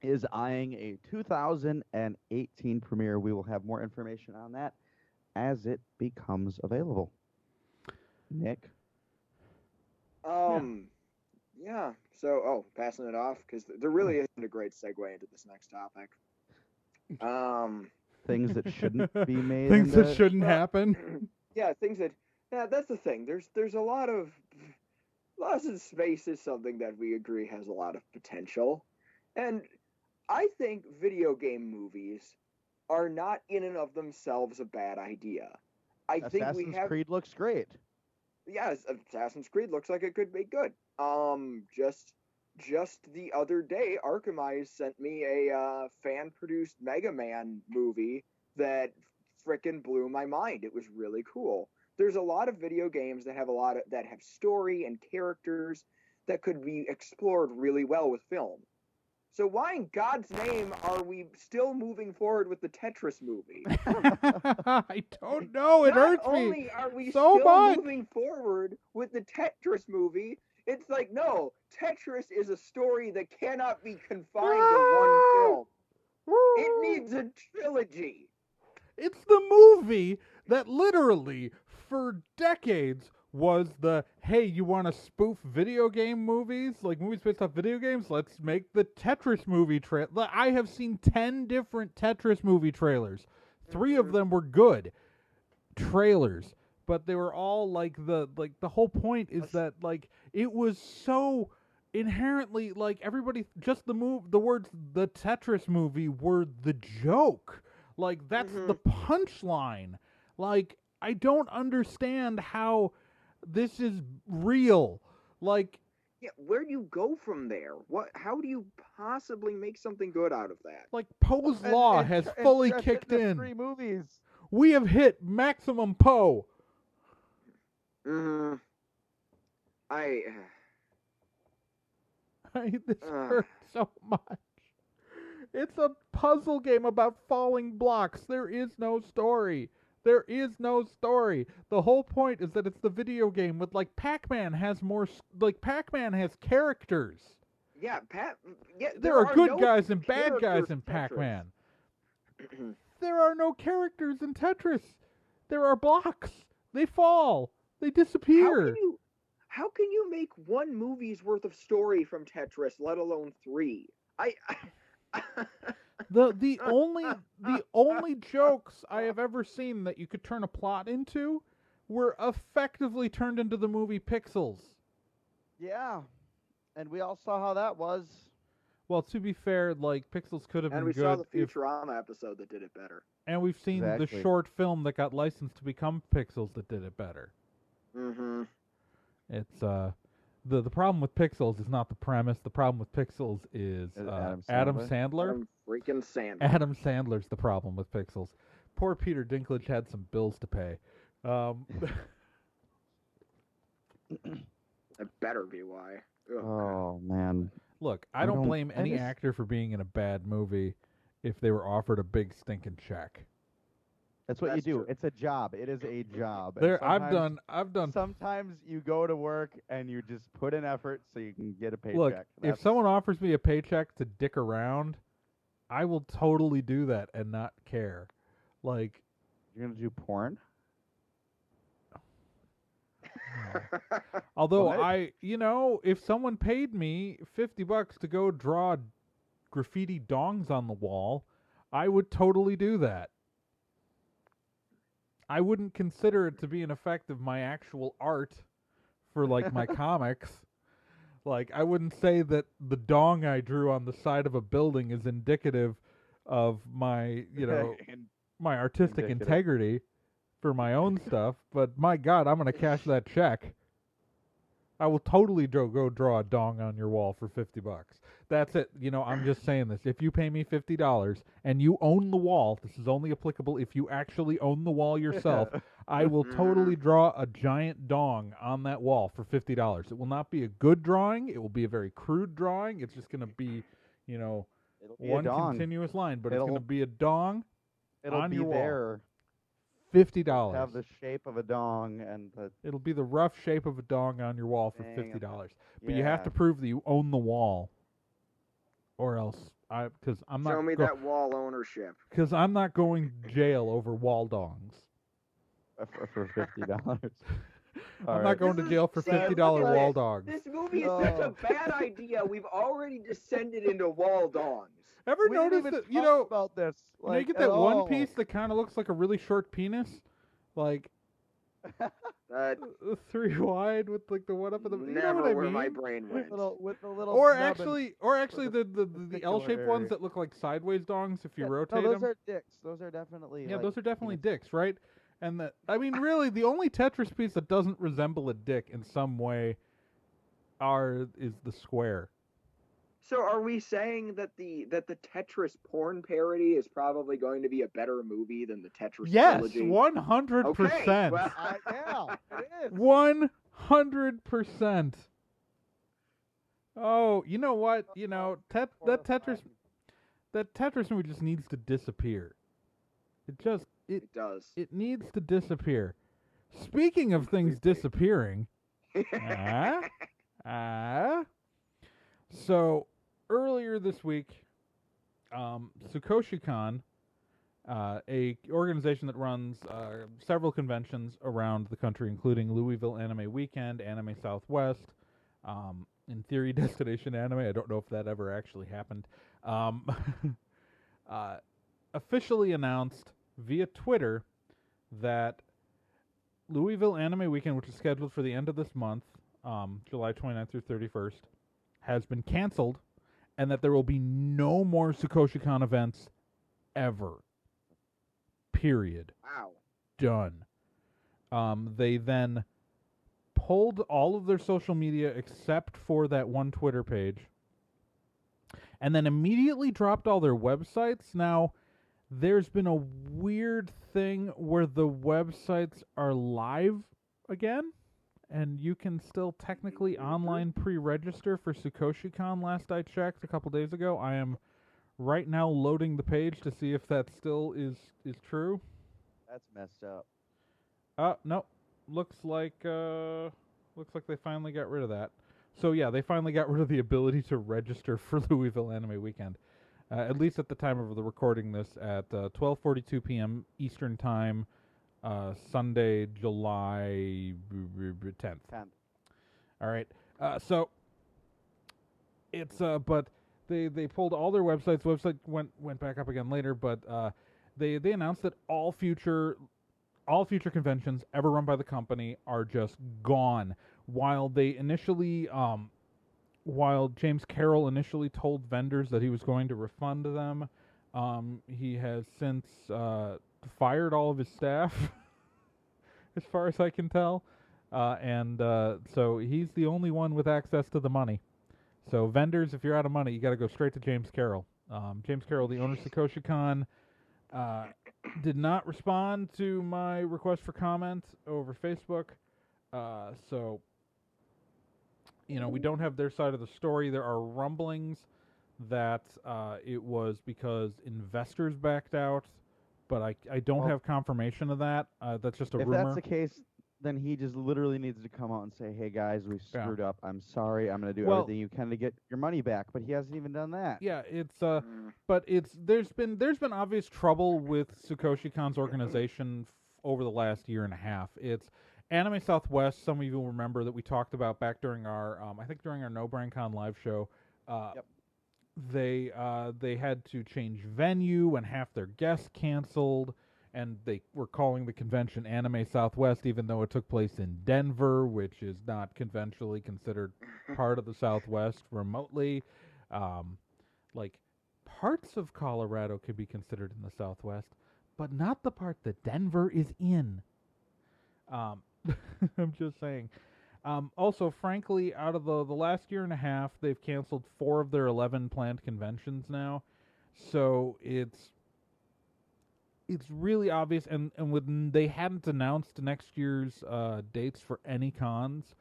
is eyeing a 2018 premiere. We will have more information on that as it becomes available. Nick? Yeah. So, passing it off because there really isn't a great segue into this next topic. Things that shouldn't be made Things that into... shouldn't happen. Yeah, things that. Yeah, that's the thing. There's a lot of Lost in Space is something that we agree has a lot of potential, and I think video game movies are not in and of themselves a bad idea. I think we Assassin's have. Creed looks great. Yes, Assassin's Creed looks like it could be good. Just the other day, Arkham Eyes sent me a fan-produced Mega Man movie that frickin' blew my mind. It was really cool. There's a lot of video games that have that have story and characters that could be explored really well with film. So why in God's name are we still moving forward with the Tetris movie? I don't know. It hurts Not me only are we so still much. moving forward with the Tetris movie, it's like, no, Tetris is a story that cannot be confined to one film. It needs a trilogy. It's the movie that literally, for decades, was the, hey, you want to spoof video game movies? Like movies based off video games? Let's make the Tetris movie trailer. I have seen 10 different Tetris movie trailers. 3 of them were good trailers, but they were all the whole point is that it was so inherently everybody just the words the Tetris movie were the joke. That's the punchline. I don't understand how this is real. Yeah, where do you go from there? How do you possibly make something good out of that? Poe's Law has fully kicked in. 3 movies. We have hit maximum Poe. This hurts so much. It's a puzzle game about falling blocks. There is no story. There is no story. The whole point is that it's the video game with Pac-Man has more Pac-Man has characters. Yeah, there are good guys and bad guys in Pac-Man. There are no characters in Tetris. There are blocks. They fall. They disappear. How can you make 1 movie's worth of story from Tetris, let alone 3? The only jokes I have ever seen that you could turn a plot into were effectively turned into the movie Pixels. Yeah, and we all saw how that was. Well, to be fair, Pixels could have been good. And we saw the Futurama episode that did it better. And we've seen the short film that got licensed to become Pixels that did it better. Mm-hmm. It's the problem with Pixels is not the premise. The problem with Pixels is Adam Sandler. Adam freaking Sandler. Adam Sandler's the problem with Pixels. Poor Peter Dinklage had some bills to pay. That better be why. Ugh. Oh, man. Look, I don't blame any actor for being in a bad movie if they were offered a big stinking check. That's what you do. True. It's a job. It is a job. I've done. Sometimes you go to work and you just put in effort so you can get a paycheck. Look, if someone offers me a paycheck to dick around, I will totally do that and not care. You're gonna do porn? Although what? If someone paid me $50 to go draw graffiti dongs on the wall, I would totally do that. I wouldn't consider it to be an effect of my actual art for my comics. I wouldn't say that the dong I drew on the side of a building is indicative of my, my artistic integrity for my own stuff, but my God, I'm going to cash that check. I will totally go draw a dong on your wall for $50. That's it. I'm just saying this. If you pay me $50 and you own the wall, this is only applicable if you actually own the wall yourself, I will totally draw a giant dong on that wall for $50. It will not be a good drawing. It will be a very crude drawing. It's just going to be, one continuous line, but it's going to be a dong on your wall. There. $50. Have the shape of a dong and it'll be the rough shape of a dong on your wall for $50. But you have to prove that you own the wall, or else because I'm not. Show me that wall ownership. Because I'm not going to jail over wall dongs for $50. I'm not going to jail for $50 wall dogs. This movie is such a bad idea. We've already descended into wall dogs. Ever notice that, about this? You get that one piece that kind of looks like a really short penis? Like, 3 wide with like the one up in the. Never what I where mean? my brain went. With the little. Or actually, the L-shaped ones that look like sideways dongs if you rotate them. Those are dicks. Those are definitely. Yeah, those are definitely dicks, right? And really, the only Tetris piece that doesn't resemble a dick in some way is the square. So are we saying that the Tetris porn parody is probably going to be a better movie than the Tetris trilogy? Yes, 100%. Okay, well, yeah, it is. 100%. Oh, you know what? That Tetris movie just needs to disappear. It does. It needs to disappear. Speaking of things disappearing, so earlier this week, Sukoshi Con, a organization that runs several conventions around the country, including Louisville Anime Weekend, Anime Southwest, in theory Destination Anime. I don't know if that ever actually happened. Officially announced via Twitter that Louisville Anime Weekend, which is scheduled for the end of this month, July 29th through 31st, has been canceled, and that there will be no more Sukoshi Con events ever. Period. Wow. Done. They then pulled all of their social media except for that one Twitter page, and then immediately dropped all their websites. Now, there's been a weird thing where the websites are live again, and you can still technically online pre-register for Sukoshi Con. Last I checked a couple days ago. I am right now loading the page to see if that still is true. That's messed up. No. Looks like they finally got rid of that. So yeah, they finally got rid of the ability to register for Louisville Anime Weekend. At least at the time of the recording this, at 12:42 p.m. Eastern Time, Sunday, July 10th. All right. So it's but they pulled all their websites. Website went back up again later, but they announced that all future conventions ever run by the company are just gone. While James Carroll initially told vendors that he was going to refund them, he has since fired all of his staff, as far as I can tell, and so he's the only one with access to the money. So vendors, if you're out of money, you got to go straight to James Carroll. James Carroll, the owner of Sukoshi Con, did not respond to my request for comment over Facebook, so we don't have their side of the story. There are rumblings that it was because investors backed out, but I don't have confirmation of that. That's just a rumor. If that's the case, then he just literally needs to come out and say, "Hey guys, we screwed up. I'm sorry. I'm going to do everything you can to get your money back." But he hasn't even done that. Yeah, but there's been obvious trouble with Sukoshi Con's organization over the last year and a half. It's Anime Southwest. Some of you will remember that we talked about back during our I think during our No Brain Con live show. They had to change venue and half their guests canceled. And they were calling the convention Anime Southwest, even though it took place in Denver, which is not conventionally considered part of the Southwest remotely. Like, parts of Colorado could be considered in the Southwest, but not the part that Denver is in. I'm just saying. Also, frankly, out of the last year and a half, they've canceled 4 of their 11 planned conventions now. So it's really obvious, and when they hadn't announced next year's dates for any cons,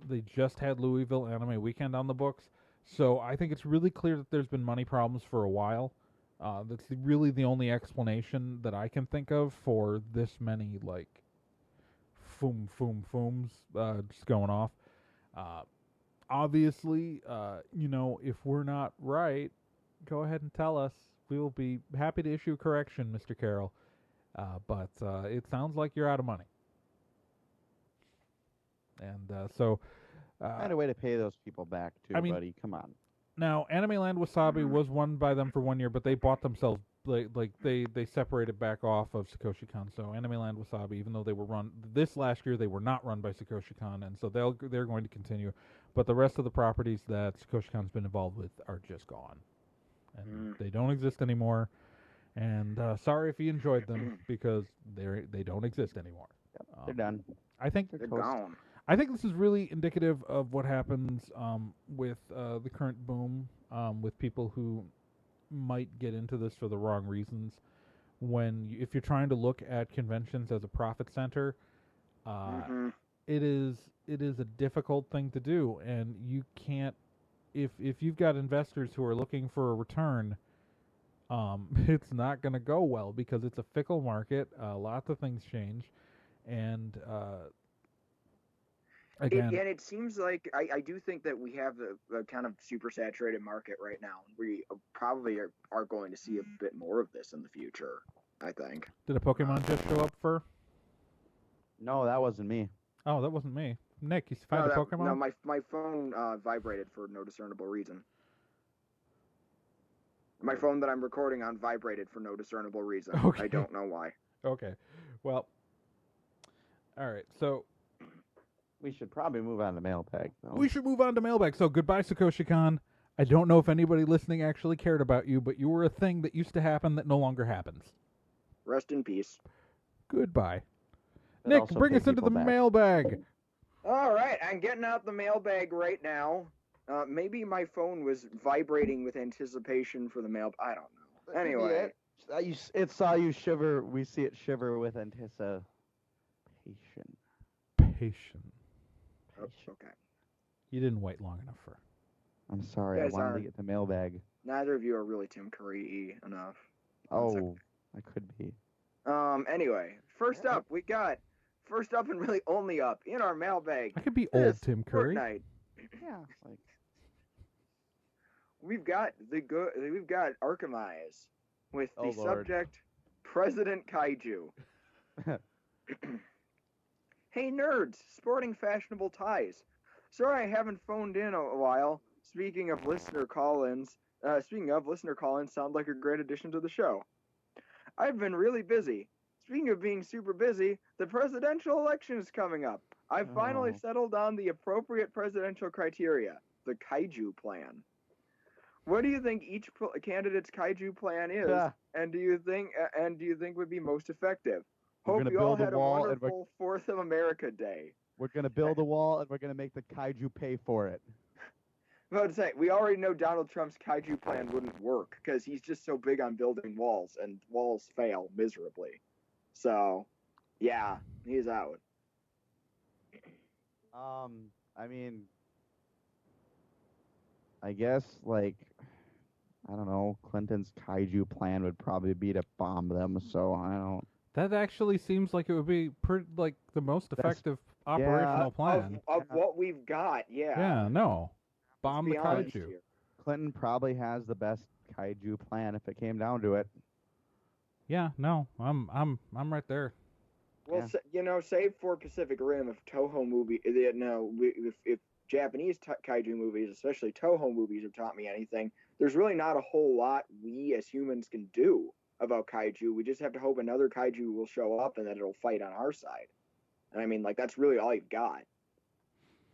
they just had Louisville Anime Weekend on the books. So I think it's really clear that there's been money problems for a while. That's really the only explanation that I can think of for this many, like, fooms just going off. Obviously, if we're not right, go ahead and tell us. We will be happy to issue a correction, Mr. Carroll. But it sounds like you're out of money. And so Find a way to pay those people back too, I mean, buddy. Come on. now Anime Land Wasabi was run by them for 1 year, but they bought themselves they separated back off of Sukoshi Con. So Anime Land Wasabi, even though they were run this last year, they were not run by Sukoshi Con, and so they're going to continue. But the rest of the properties that Sukoshi Con's been involved with are just gone, and they don't exist anymore. And sorry if you enjoyed them because they don't exist anymore. Yep, they're done. I think They're gone. I think this is really indicative of what happens with the current boom with people who might get into this for the wrong reasons. If you're trying to look at conventions as a profit center, it is a difficult thing to do, and you can't. If you've got investors who are looking for a return, it's not going to go well because it's a fickle market. Lots of things change, and again, And it seems like I do think that we have a kind of super saturated market right now. We probably are going to see a bit more of this in the future, I think. Did a Pokemon just show up for? No, that wasn't me. Oh, that wasn't me. Nick, you find a Pokemon? No, my phone vibrated for no discernible reason. My phone that I'm recording on vibrated for no discernible reason. Okay. I don't know why. Okay. Well, all right. So We should probably move on to mailbag, though. we should move on to mailbag. So goodbye, Sukoshi Con. I don't know if anybody listening actually cared about you, but you were a thing that used to happen that no longer happens. Rest in peace. Goodbye. But Nick, also bring pay us into the people back. mailbag. All right, I'm getting out the mailbag right now. Maybe my phone was vibrating with anticipation for the mail. I don't know. Anyway, It saw you shiver. We see it shiver with anticipation. Patient. okay. You didn't wait long enough for. I'm sorry. Guys I wanted are- to get the mailbag. Neither of you are really Tim Curry enough. Oh, I could be. Anyway, first up and really only up in our mailbag. I could be this old Tim Curry. fortnight, Yeah. Like, we've got Archimize with Oh, the Lord. subject President Kaiju. Hey nerds, sporting fashionable ties. Sorry I haven't phoned in a while. Speaking of listener call-ins, sound like a great addition to the show. I've been really busy. Speaking of being super busy, the presidential election is coming up. I've finally Oh. settled on the appropriate presidential criteria, the Kaiju plan. What do you think each candidate's Kaiju plan is, Yeah. and do you think would be most effective? We're Hope gonna you all build a had a wall and wonderful 4th of America Day. we're gonna build a wall and we're gonna make the kaiju pay for it. I was about to say, we already know Donald Trump's Kaiju plan wouldn't work because he's just so big on building walls, and walls fail miserably. So, yeah, he's out. I mean, I guess like, I don't know. Clinton's kaiju plan would probably be to bomb them. So I don't. That actually seems like it would be like the most effective operational plan. Of what we've got, yeah. Yeah, no. Bomb the Be honest kaiju. here. Clinton probably has the best kaiju plan if it came down to it. Yeah, no. I'm right there. Well, Yeah. save for Pacific Rim, if Toho movie, if Japanese kaiju movies, especially Toho movies, have taught me anything, there's really not a whole lot we as humans can do about kaiju. We just have to hope another kaiju will show up and that it'll fight on our side. And I mean, like, that's really all you've got.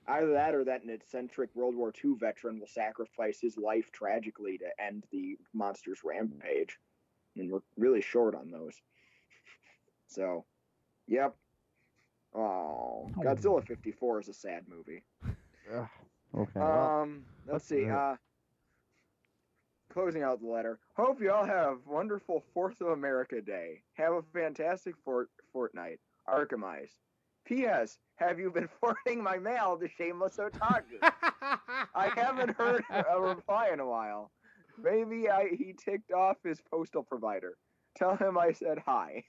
Either that or that an eccentric World War II veteran will sacrifice his life tragically to end the monster's rampage. And we're really short on those. So, yep. Oh, Godzilla 54 is a sad movie. Ugh. Okay. well, Let's see. Closing out the letter. Hope you all have wonderful 4th of America Day. Have a fantastic fortnight. Archimize. P.S. Have you been forwarding my mail to Shameless Otaku? I haven't heard a reply in a while. Maybe he ticked off his postal provider. Tell him I said hi.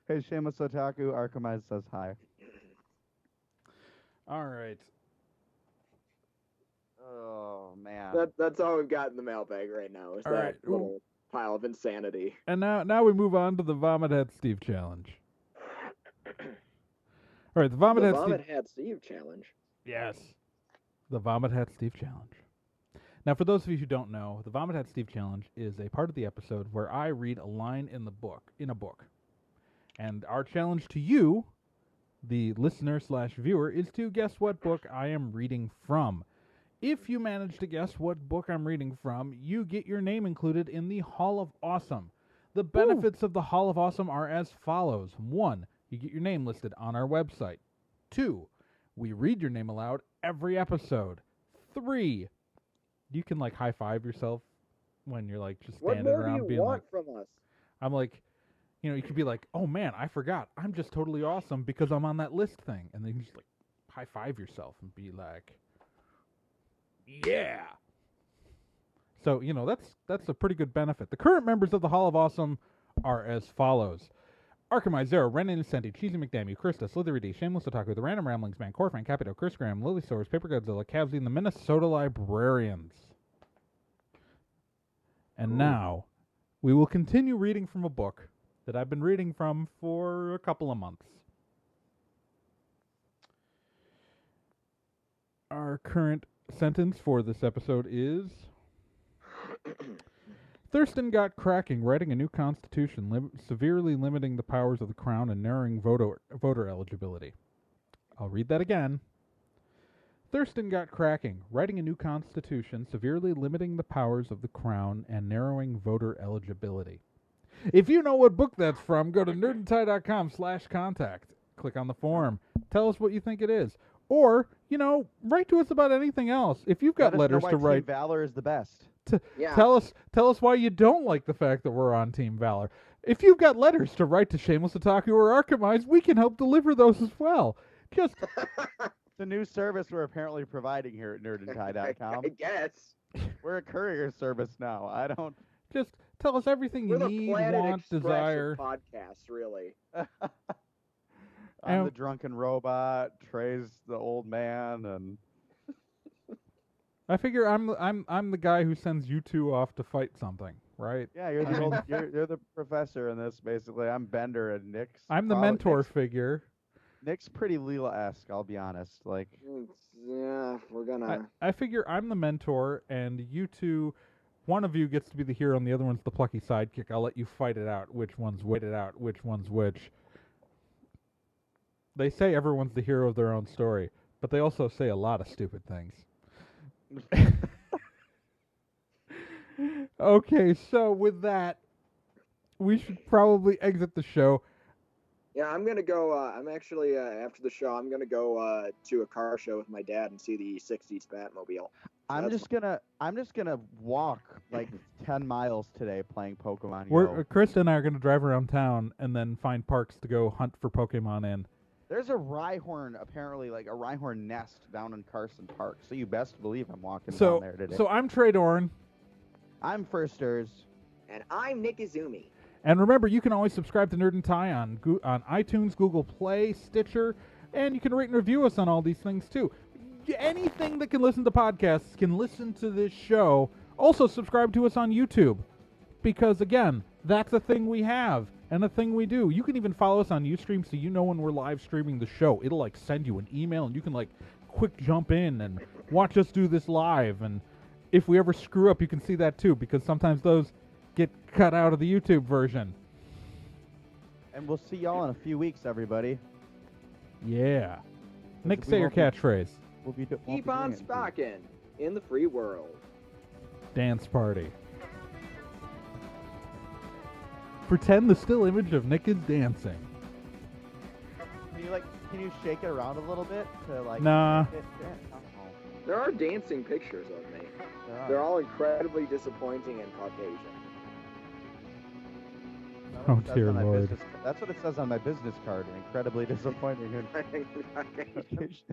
Hey, Shameless Otaku, Archimize says hi. All right. Oh man. That's all we've got in the mailbag right now. Is All that right. little pile of insanity. And now we move on to the Vomit Head Steve challenge. All right, the Vomit Hat Vomit Steve. Hat Steve challenge. Yes, the Vomit Hat Steve challenge. Now, for those of you who don't know, the Vomit Hat Steve challenge is a part of the episode where I read a line in a book, and our challenge to you, the listener/viewer, is to guess what book I am reading from. If you manage to guess what book I'm reading from, you get your name included in the Hall of Awesome. The benefits of the Hall of Awesome are as follows. 1, you get your name listed on our website. 2, we read your name aloud every episode. 3, you can like high five yourself when you're like just standing around What more do you being want like, from us? I'm like, you know, you could be like, oh man, I forgot. I'm just totally awesome because I'm on that list thing. And then you just like high five yourself and be like, yeah. So, you know, that's a pretty good benefit. The current members of the Hall of Awesome are as follows. Arkham Zero, Renan Incenti, Cheesy McDammy, Krista, Slithery D, Shameless Otaku, The Random Ramblings Man, Corfan, Capito, Chris Graham, Lily Soares, Paper Godzilla, Cavsy, and the Minnesota Librarians. And now, we will continue reading from a book that I've been reading from for a couple of months. Our current sentence for this episode is... Thurston got cracking, writing a new constitution, severely limiting the powers of the crown and narrowing voter eligibility. I'll read that again. Thurston got cracking, writing a new constitution, severely limiting the powers of the crown and narrowing voter eligibility. If you know what book that's from, go to nerdandtie.com/contact. Click on the form. Tell us what you think it is. Or, you know, write to us about anything else. If you've got letters to write... Team Valor is the best. Tell us why you don't like the fact that we're on Team Valor. If you've got letters to write to Shameless Otaku or Arkhamize, we can help deliver those as well. Just the new service we're apparently providing here at nerdandtie.com. I guess. We're a courier service now. I don't... Just tell us everything you We're need, the Planet want, Express desire. of podcasts, really. I'm the drunken robot, Trey's the old man, and... I figure I'm the guy who sends you two off to fight something, right? Yeah, you're the you're the professor in this, basically. I'm Bender, and Nick's... I'm the mentor figure. Nick's pretty Leela-esque, I'll be honest. Like, yeah, we're gonna... I figure I'm the mentor, and you two... One of you gets to be the hero, and the other one's the plucky sidekick. I'll let you fight it out, which one's which. They say everyone's the hero of their own story, but they also say a lot of stupid things. Okay, so with that, we should probably exit the show. Yeah, I'm gonna go. I'm actually after the show. I'm gonna go to a car show with my dad and see the '60s Batmobile. I'm just gonna walk like 10 miles today playing Pokemon Go. Krista and I are gonna drive around town and then find parks to go hunt for Pokemon in. There's a Rhyhorn, apparently, like a Rhyhorn nest down in Carson Park. So you best believe I'm walking down there today. So I'm Trey Dorn. I'm Firsters. And I'm Nick Izumi. And remember, you can always subscribe to Nerd and Tie on iTunes, Google Play, Stitcher, and you can rate and review us on all these things too. Anything that can listen to podcasts can listen to this show. Also subscribe to us on YouTube, because again, that's a thing we have and a thing we do. You can even follow us on Ustream so you know when we're live streaming the show. It'll like send you an email and you can like quick jump in and watch us do this live. And if we ever screw up, you can see that too, because sometimes those get cut out of the YouTube version. And we'll see y'all in a few weeks, everybody. Yeah. Nick, say your catchphrase. Keep on spocking in the free world. Dance party. Pretend the still image of Nick is dancing. Can you shake it around a little bit to like? Nah. There are dancing pictures of me. They're all incredibly disappointing and Caucasian. Oh dear Lord. That's what it says on my business card. Incredibly disappointing and Caucasian.